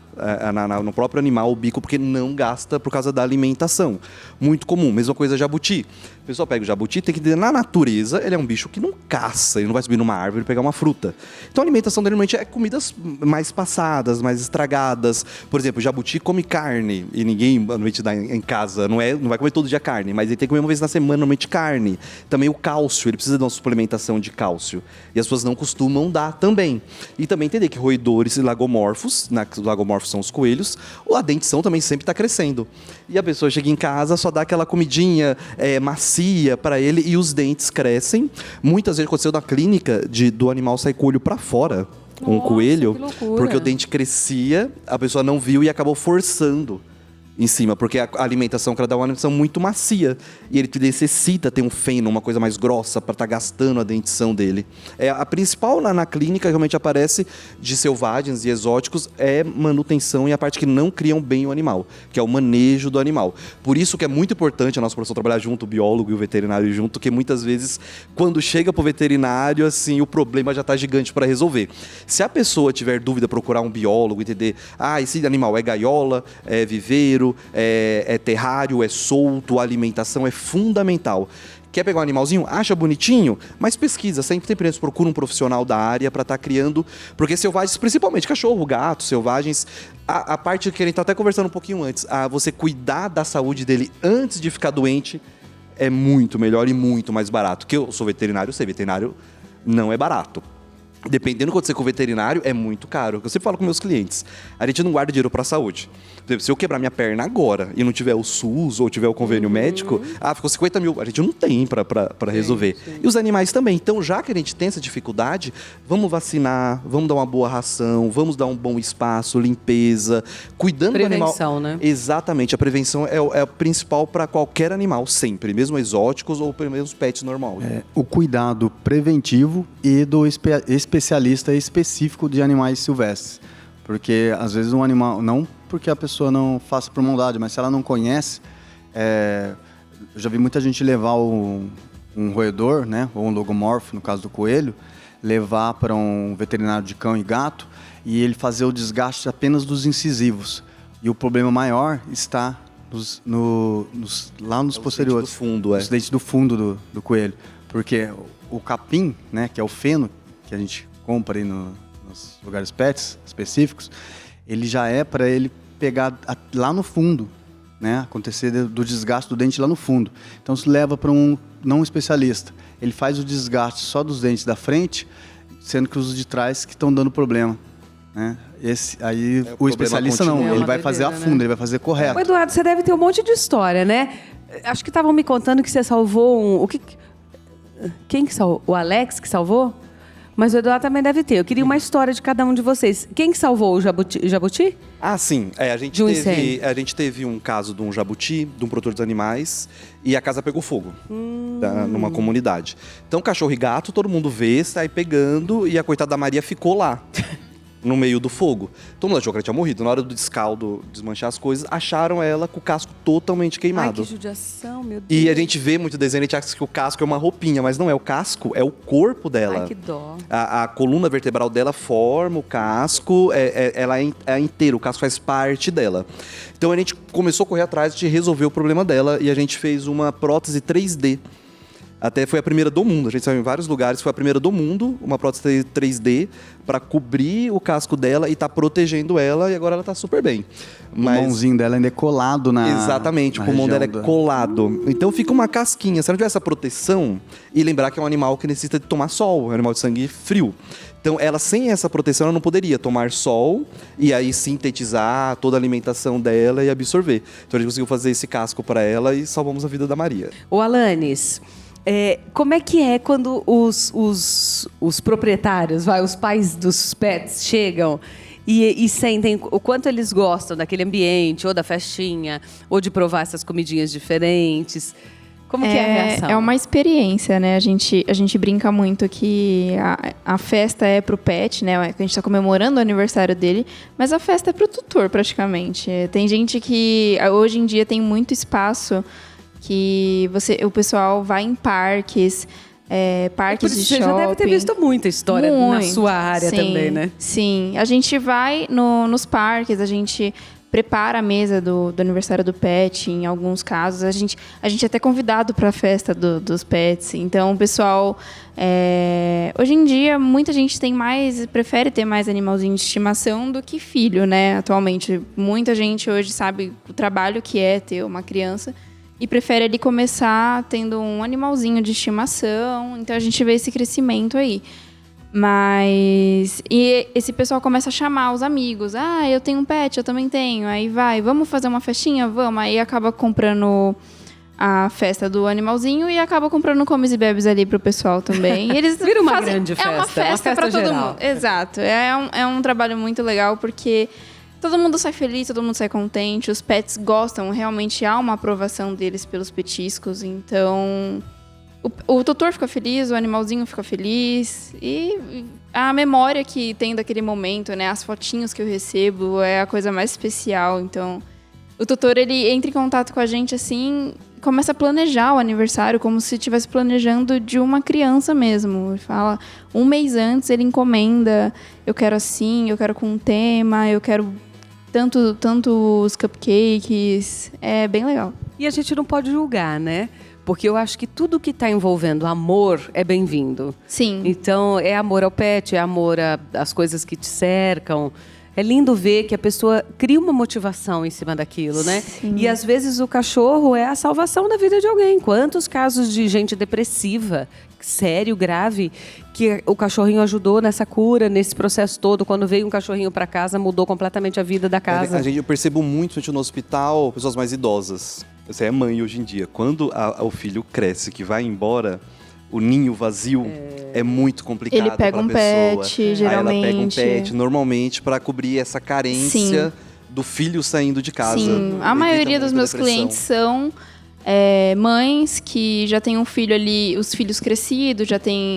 no próprio animal o bico, porque não gasta por causa da alimentação. Muito comum. Mesma coisa jabuti. O pessoal pega o jabuti, tem que entender, na natureza, ele é um bicho que não caça, ele não vai subir numa árvore e pegar uma fruta. Então a alimentação dele normalmente é comidas mais passadas, mais estragadas. Por exemplo, o jabuti come carne, e ninguém normalmente dá em casa, não vai comer todo dia carne, mas ele tem que comer uma vez na semana normalmente carne. Também o cálcio, ele precisa de uma suplementação de cálcio. E as pessoas não costumam dar também. E também entender que roedores e lagomorfos, os lagomorfos são os coelhos, a dentição também sempre está crescendo. E a pessoa chega em casa, só dá aquela comidinha macia para ele e os dentes crescem. Muitas vezes aconteceu na clínica do animal sair com o olho para fora, um coelho, porque o dente crescia, a pessoa não viu e acabou forçando em cima, porque a alimentação que ela dá é uma alimentação muito macia e ele necessita ter um feno, uma coisa mais grossa para estar gastando a dentição dele. A principal na clínica realmente aparece de selvagens e exóticos é manutenção e a parte que não criam bem o animal, que é o manejo do animal. Por isso que é muito importante a nossa profissão trabalhar junto, o biólogo e o veterinário junto, que muitas vezes quando chega pro veterinário, assim, o problema já está gigante para resolver. Se a pessoa tiver dúvida, procurar um biólogo, entender, esse animal é gaiola, é viveiro, é terrário, é solto, a alimentação é fundamental. Quer pegar um animalzinho? Acha bonitinho? Mas pesquisa, sempre procura um profissional da área para estar criando, porque selvagens, principalmente cachorro, gato, selvagens, a parte que a gente está até conversando um pouquinho antes, você cuidar da saúde dele antes de ficar doente é muito melhor e muito mais barato. Que eu sou veterinário, sei, veterinário não é barato. Dependendo do que acontecer com o veterinário, é muito caro. Eu sempre falo com meus clientes, a gente não guarda dinheiro para a saúde. Por exemplo, se eu quebrar minha perna agora e não tiver o SUS ou tiver o convênio médico, ficou 50 mil. A gente não tem para resolver. Sim. E os animais também. Então, já que a gente tem essa dificuldade, vamos vacinar, vamos dar uma boa ração, vamos dar um bom espaço, limpeza, cuidando do animal. Prevenção, né? Exatamente. A prevenção é a principal para qualquer animal, sempre. Mesmo exóticos ou pelo menos pets normal. O cuidado preventivo e do especialista específico de animais silvestres. Porque, às vezes, um animal... Não porque a pessoa não faça por maldade, mas se ela não conhece... eu já vi muita gente levar um roedor, né, ou um logomorfo, no caso do coelho, levar para um veterinário de cão e gato e ele fazer o desgaste apenas dos incisivos. E o problema maior está lá nos posteriores. Dentes do fundo, Nos dentes do fundo do coelho. Porque o capim, né, que é o feno, que a gente compra aí nos lugares pets específicos, ele já é para ele pegar lá no fundo, né, acontecer do desgaste do dente lá no fundo. Então, se leva para um não especialista. Ele faz o desgaste só dos dentes da frente, sendo que os de trás que estão dando problema. Né? O especialista continua. não, ele vai fazer a fundo, né? Ele vai fazer correto. Ô, Eduardo, você deve ter um monte de história, né? Acho que estavam me contando que você salvou Quem que salvou? O Alex que salvou? Mas o Eduardo também deve ter. Eu queria uma história de cada um de vocês. Quem que salvou o jabuti? Sim. A gente teve um caso de um jabuti, de um produtor de animais, e a casa pegou fogo numa comunidade. Então, cachorro e gato, todo mundo vê, sai pegando, e a coitada da Maria ficou lá. No meio do fogo. Todo mundo achou que ela tinha morrido. Na hora do descaldo, desmanchar as coisas, acharam ela com o casco totalmente queimado. Ai, que judiação, meu Deus. E a gente vê muito desenho, a gente acha que o casco é uma roupinha, mas não é o casco, é o corpo dela. Ai, que dó. A coluna vertebral dela forma o casco, ela é inteira, o casco faz parte dela. Então a gente começou a correr atrás de resolver o problema dela e a gente fez uma prótese 3D. Até foi a primeira do mundo, a gente saiu em vários lugares, foi a primeira do mundo, uma prótese 3D para cobrir o casco dela e tá protegendo ela, e agora ela tá super bem. Mas... O pulmãozinho dela ainda é colado Exatamente, o pulmão dela é colado. Então fica uma casquinha, se ela tiver essa proteção, e lembrar que é um animal que necessita de tomar sol, é um animal de sangue frio. Então ela, sem essa proteção, ela não poderia tomar sol e aí sintetizar toda a alimentação dela e absorver. Então a gente conseguiu fazer esse casco para ela e salvamos a vida da Maria. Ô, Alanis... como é que é quando os proprietários, os pais dos pets chegam e sentem o quanto eles gostam daquele ambiente, ou da festinha, ou de provar essas comidinhas diferentes? Como que é a reação? É uma experiência, né? A gente brinca muito que a festa é pro pet, né? A gente está comemorando o aniversário dele, mas a festa é pro tutor, praticamente. Tem gente que, hoje em dia, tem muito espaço que o pessoal vai em parques, parques de Você shopping. já deve ter visto muita história na sua área também, né? Sim, a gente vai nos parques, a gente prepara a mesa do aniversário do pet, em alguns casos. A gente é até convidado para a festa dos pets. Então, o pessoal... hoje em dia, muita gente prefere ter mais animalzinho de estimação do que filho, né? Atualmente, muita gente hoje sabe o trabalho que é ter uma criança e prefere ali começar tendo um animalzinho de estimação. Então, a gente vê esse crescimento aí. E esse pessoal começa a chamar os amigos. Ah, eu tenho um pet, eu também tenho. Aí vamos fazer uma festinha? Vamos. Aí acaba comprando a festa do animalzinho e acaba comprando comes e bebes ali pro pessoal também. E eles vira uma grande festa. É uma festa para todo mundo. Exato. É um trabalho muito legal porque todo mundo sai feliz, todo mundo sai contente. Os pets gostam, realmente há uma aprovação deles pelos petiscos. Então... O tutor fica feliz, o animalzinho fica feliz. E a memória que tem daquele momento, né? As fotinhos que eu recebo é a coisa mais especial. Então, o tutor, ele entra em contato com a gente, assim, começa a planejar o aniversário como se estivesse planejando de uma criança mesmo. Ele fala, um mês antes, ele encomenda. Eu quero assim, eu quero com um tema, eu quero tanto os cupcakes. É bem legal. E a gente não pode julgar, né? Porque eu acho que tudo que está envolvendo amor é bem-vindo. Sim. Então, é amor ao pet, é amor às coisas que te cercam. É lindo ver que a pessoa cria uma motivação em cima daquilo, né? Sim. E, às vezes, o cachorro é a salvação da vida de alguém. Quantos casos de gente depressiva, sério, grave, que o cachorrinho ajudou nessa cura, nesse processo todo. Quando veio um cachorrinho para casa, mudou completamente a vida da casa. Eu percebo muito no hospital pessoas mais idosas. Você é mãe hoje em dia. Quando o filho cresce, que vai embora, o ninho vazio é muito complicado. Ele pega um pet, geralmente. Aí ela pega um pet, normalmente, para cobrir essa carência do filho saindo de casa. Sim, a maioria dos meus clientes são mães que já têm um filho ali, os filhos crescidos,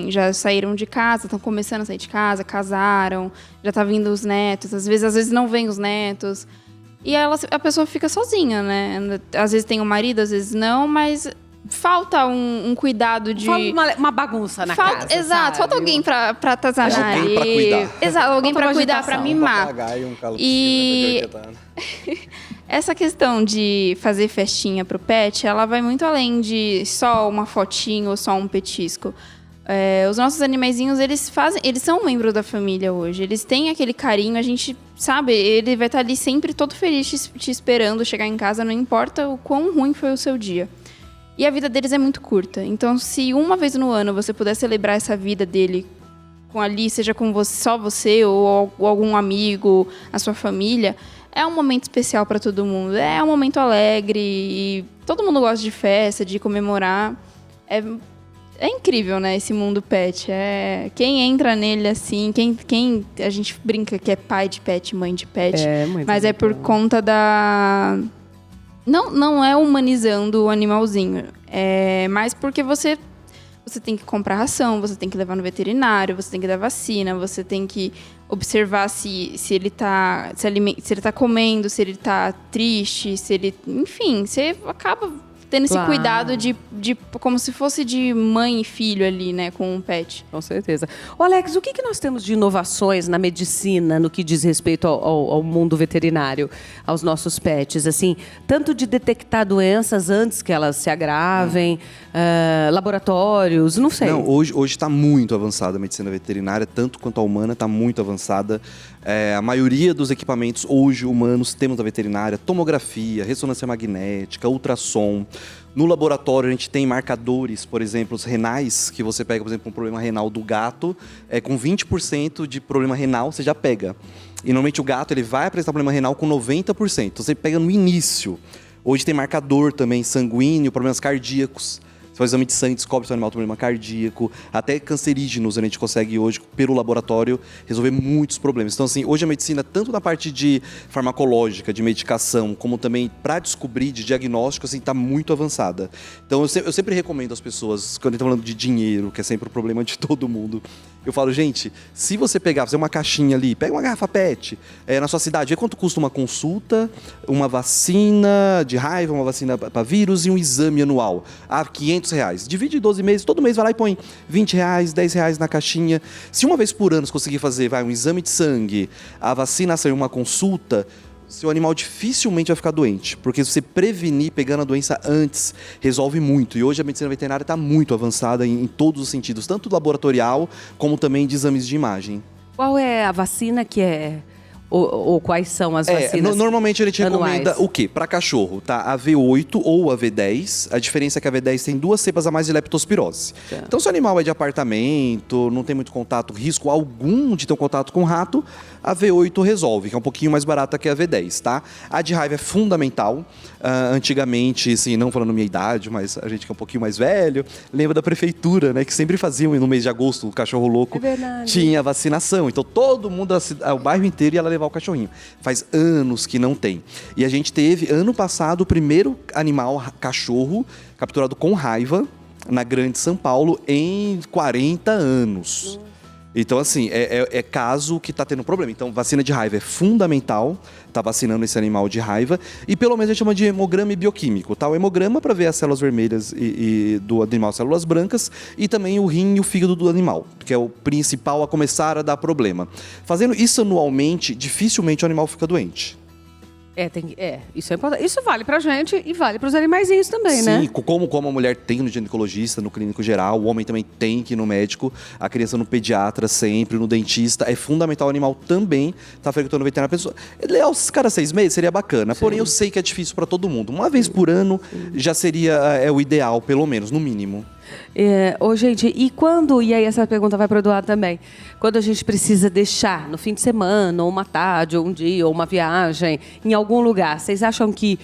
já saíram de casa, estão começando a sair de casa, casaram, já tá vindo os netos, às vezes não vêm os netos. E a pessoa fica sozinha, né? Às vezes tem um marido, às vezes não, mas falta um cuidado de... Falta uma bagunça na casa, exato, sabe? falta alguém pra atazanar ali. Alguém pra cuidar. Exato, alguém pra cuidar, pra mimar. E Essa questão de fazer festinha pro pet, ela vai muito além de só uma fotinho ou só um petisco. Os nossos animaizinhos, eles são um membro da família hoje. Eles têm aquele carinho, a gente sabe, ele vai estar ali sempre todo feliz te esperando chegar em casa, não importa o quão ruim foi o seu dia. E a vida deles é muito curta. Então, se uma vez no ano você puder celebrar essa vida dele seja com você, só você ou algum amigo, a sua família, é um momento especial para todo mundo. É um momento alegre e todo mundo gosta de festa, de comemorar. É incrível, né, esse mundo pet. Quem entra nele assim, quem a gente brinca que é pai de pet, mãe de pet, mas é por conta da... Não é humanizando o animalzinho, é mais porque você tem que comprar ração, você tem que levar no veterinário, você tem que dar vacina, você tem que observar se ele tá comendo, se ele tá triste, enfim, você acaba tendo esse cuidado de como se fosse de mãe e filho ali, né, com um pet. Com certeza. Ô Alex, o que nós temos de inovações na medicina no que diz respeito ao mundo veterinário, aos nossos pets? Assim, tanto de detectar doenças antes que elas se agravem, laboratórios, não sei. Não, hoje está muito avançada a medicina veterinária, tanto quanto a humana está muito avançada. A maioria dos equipamentos hoje humanos temos da veterinária, tomografia, ressonância magnética, ultrassom. No laboratório a gente tem marcadores, por exemplo, os renais, que você pega, por exemplo, um problema renal do gato, com 20% de problema renal você já pega. E normalmente o gato ele vai apresentar problema renal com 90%, então você pega no início. Hoje tem marcador também sanguíneo, problemas cardíacos. Você faz exame de sangue, descobre se o animal tem problema cardíaco, até cancerígenos a gente consegue hoje, pelo laboratório, resolver muitos problemas. Então, assim, hoje a medicina, tanto na parte de farmacológica, de medicação, como também para descobrir, de diagnóstico, assim, está muito avançada. Então, eu sempre recomendo às pessoas, quando a gente está falando de dinheiro, que é sempre o problema de todo mundo, Eu falo, gente, se você fazer uma caixinha ali, pega uma garrafa PET na sua cidade, vê quanto custa uma consulta, uma vacina de raiva, uma vacina para vírus e um exame anual. R$500. Divide em 12 meses, todo mês vai lá e põe R$20, R$10 na caixinha. Se uma vez por ano você conseguir fazer um exame de sangue, a vacinação e uma consulta, seu animal dificilmente vai ficar doente, porque se você prevenir pegando a doença antes, resolve muito. E hoje a medicina veterinária está muito avançada em todos os sentidos, tanto laboratorial como também de exames de imagem. Qual é a vacina que é... Ou quais são as vacinas normalmente a gente recomenda anuais? o quê? Para cachorro, tá? A V8 ou a V10. A diferença é que a V10 tem 2 cepas a mais de leptospirose. Tá. Então, se o animal é de apartamento, não tem muito contato, risco algum de ter um contato com rato, a V8 resolve, que é um pouquinho mais barata que a V10, tá? A de raiva é fundamental. Antigamente, assim, não falando minha idade, mas a gente que é um pouquinho mais velho, lembra da prefeitura, né? Que sempre faziam no mês de agosto, o cachorro louco tinha vacinação. Então, todo mundo, o bairro inteiro ia lá levar o cachorrinho. Faz anos que não tem. E a gente teve, ano passado, o primeiro animal, cachorro, capturado com raiva na Grande São Paulo em 40 anos. Então, assim, é caso que está tendo problema. Então, vacina de raiva é fundamental, tá vacinando esse animal de raiva. E pelo menos a gente chama de hemograma bioquímico, tá? O hemograma para ver as células vermelhas e do animal, células brancas, e também o rim e o fígado do animal, que é o principal a começar a dar problema. Fazendo isso anualmente, dificilmente o animal fica doente. Isso é importante. Isso vale pra gente e vale pros animaizinhos também, né? Sim, como a mulher tem no ginecologista, no clínico geral, o homem também tem que ir no médico, a criança no pediatra sempre, no dentista. É fundamental o animal também estar frequentando o veterinário. Leal, cada 6 meses seria bacana, porém eu sei que é difícil para todo mundo. Uma vez por ano já seria o ideal, pelo menos, no mínimo. Gente, e aí essa pergunta vai para o Eduardo também, quando a gente precisa deixar no fim de semana, ou uma tarde, ou um dia, ou uma viagem, em algum lugar, vocês acham que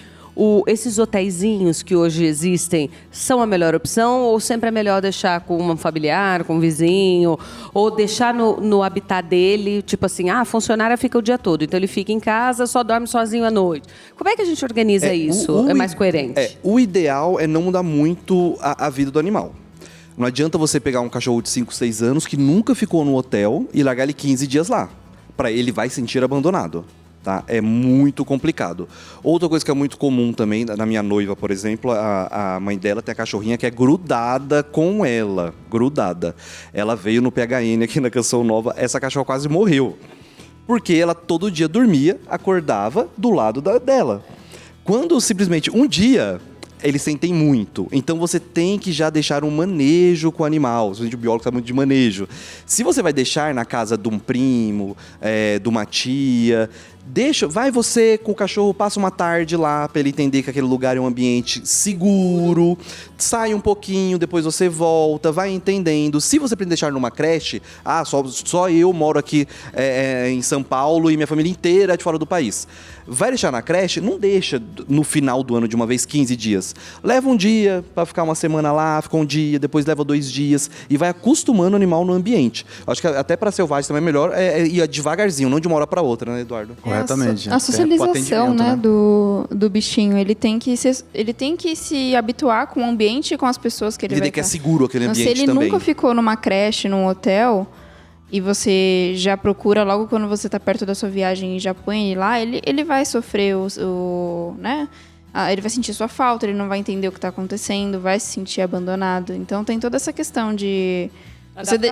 esses hotéisinhos que hoje existem são a melhor opção, ou sempre é melhor deixar com um familiar, com um vizinho, ou deixar no habitat dele, tipo assim, a funcionária fica o dia todo, então ele fica em casa, só dorme sozinho à noite. Como é que a gente organiza isso? É mais coerente? O ideal é não mudar muito a vida do animal. Não adianta você pegar um cachorro de 5, 6 anos que nunca ficou no hotel e largar ele 15 dias lá. Ele vai sentir abandonado. Tá? É muito complicado. Outra coisa que é muito comum também, na minha noiva, por exemplo, a mãe dela tem a cachorrinha que é grudada com ela. Grudada. Ela veio no PHN aqui na Canção Nova, essa cachorra quase morreu. Porque ela todo dia dormia, acordava do lado dela. Quando simplesmente um dia... eles sentem muito. Então você tem que já deixar um manejo com o animal. O biólogo sabe muito de manejo. Se você vai deixar na casa de um primo, de uma tia, vai você com o cachorro, passa uma tarde lá para ele entender que aquele lugar é um ambiente seguro, sai um pouquinho, depois você volta, vai entendendo. Se você pretende deixar numa creche, só eu moro aqui em São Paulo e minha família inteira é de fora do país. Vai deixar na creche? Não deixa no final do ano de uma vez 15 dias. Leva um dia para ficar uma semana lá, fica um dia, depois leva 2 dias e vai acostumando o animal no ambiente. Acho que até para selvagem também é melhor ir devagarzinho, não de uma hora para outra, né, Eduardo? Corretamente. A socialização, né, do bichinho, ele tem que se habituar com o ambiente e com as pessoas que ele vai entender que é seguro aquele ambiente também. Se ele nunca ficou numa creche, num hotel, e você já procura logo quando você está perto da sua viagem e já põe ele lá, ele vai sofrer né? Ele vai sentir sua falta, ele não vai entender o que está acontecendo, vai se sentir abandonado. Então tem toda essa questão de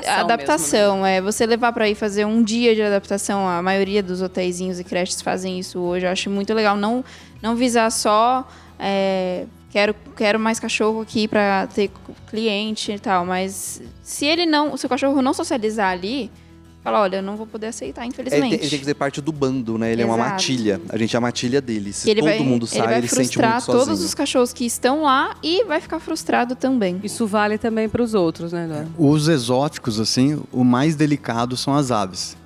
adaptação mesmo, né? Você levar para ir fazer um dia de adaptação. A maioria dos hotéisinhos e creches fazem isso hoje. Eu acho muito legal não visar só quero mais cachorro aqui para ter cliente e tal, mas se o cachorro não socializar ali, fala, olha, eu não vou poder aceitar, infelizmente. Ele tem que fazer parte do bando, né? Ele é uma matilha. A gente é a matilha dele. Se mundo sai, ele ele sente muito sozinho. Ele vai frustrar todos os cachorros que estão lá e vai ficar frustrado também. Isso vale também para os outros, né, Eduardo? Os exóticos, assim, o mais delicado são as aves.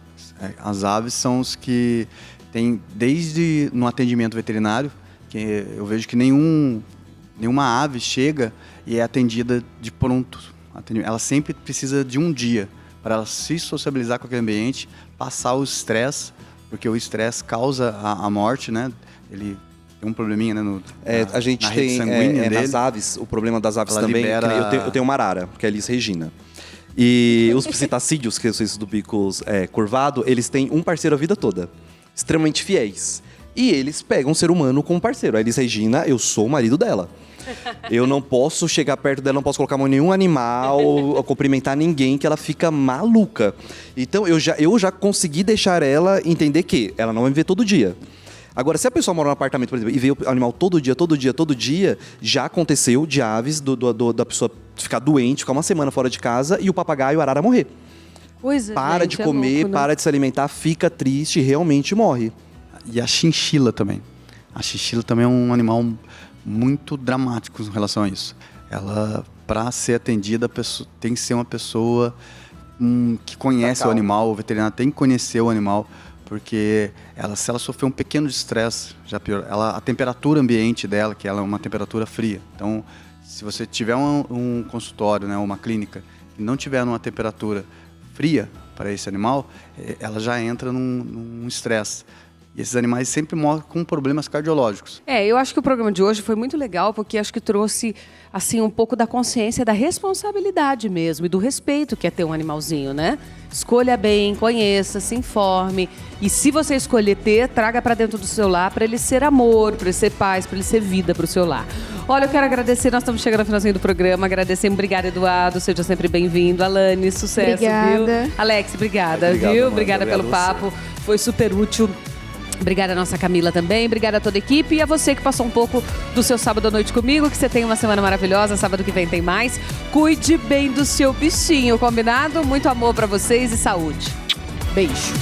As aves são os que tem, desde no atendimento veterinário, que eu vejo que nenhuma ave chega e é atendida de pronto. Ela sempre precisa de um dia para ela se sociabilizar com aquele ambiente, passar o estresse, porque o estresse causa a morte, né? Ele tem um probleminha, né? A gente tem nas aves, o problema das aves ela também. Eu tenho uma arara, que é a Elis Regina. E os psitacídeos, que são esses do bico curvado, eles têm um parceiro a vida toda. Extremamente fiéis. E eles pegam um ser humano como parceiro. Aí eles, Regina, eu sou o marido dela. Eu não posso chegar perto dela, não posso colocar a mão em nenhum animal, ou cumprimentar ninguém, que ela fica maluca. Então eu já consegui deixar ela entender que ela não vai me ver todo dia. Agora, se a pessoa mora num apartamento, por exemplo, e vê o animal todo dia, já aconteceu de aves da pessoa ficar doente, ficar uma semana fora de casa e o papagaio, a arara, morrer. Pois é, Para de comer, louco, né? para de se alimentar, fica triste e realmente morre. E a chinchila também. A chinchila também é um animal muito dramático em relação a isso. Ela, para ser atendida, tem que ser uma pessoa que conhece o animal, o veterinário tem que conhecer o animal, porque se ela sofrer um pequeno estresse, já pior. A temperatura ambiente dela, que ela é uma temperatura fria. Então, se você tiver um consultório, né, uma clínica, e não tiver numa temperatura fria para esse animal, ela já entra num estresse. E esses animais sempre morrem com problemas cardiológicos. Eu acho que o programa de hoje foi muito legal, porque acho que trouxe assim um pouco da consciência, da responsabilidade mesmo, e do respeito que é ter um animalzinho, né? Escolha bem, conheça, se informe. E se você escolher ter, traga para dentro do seu lar, para ele ser amor, para ele ser paz, para ele ser vida para o seu lar. Olha, eu quero agradecer, nós estamos chegando ao finalzinho do programa, agradecer, obrigada, Eduardo, seja sempre bem-vindo. Alane, sucesso, Obrigada. viu? Alex, obrigada, Obrigado, viu? Amanda, Obrigada pelo obrigado papo, foi super útil. Obrigada a nossa Camila também, obrigada a toda a equipe e a você que passou um pouco do seu sábado à noite comigo, que você tenha uma semana maravilhosa, sábado que vem tem mais. Cuide bem do seu bichinho, combinado? Muito amor pra vocês e saúde. Beijo.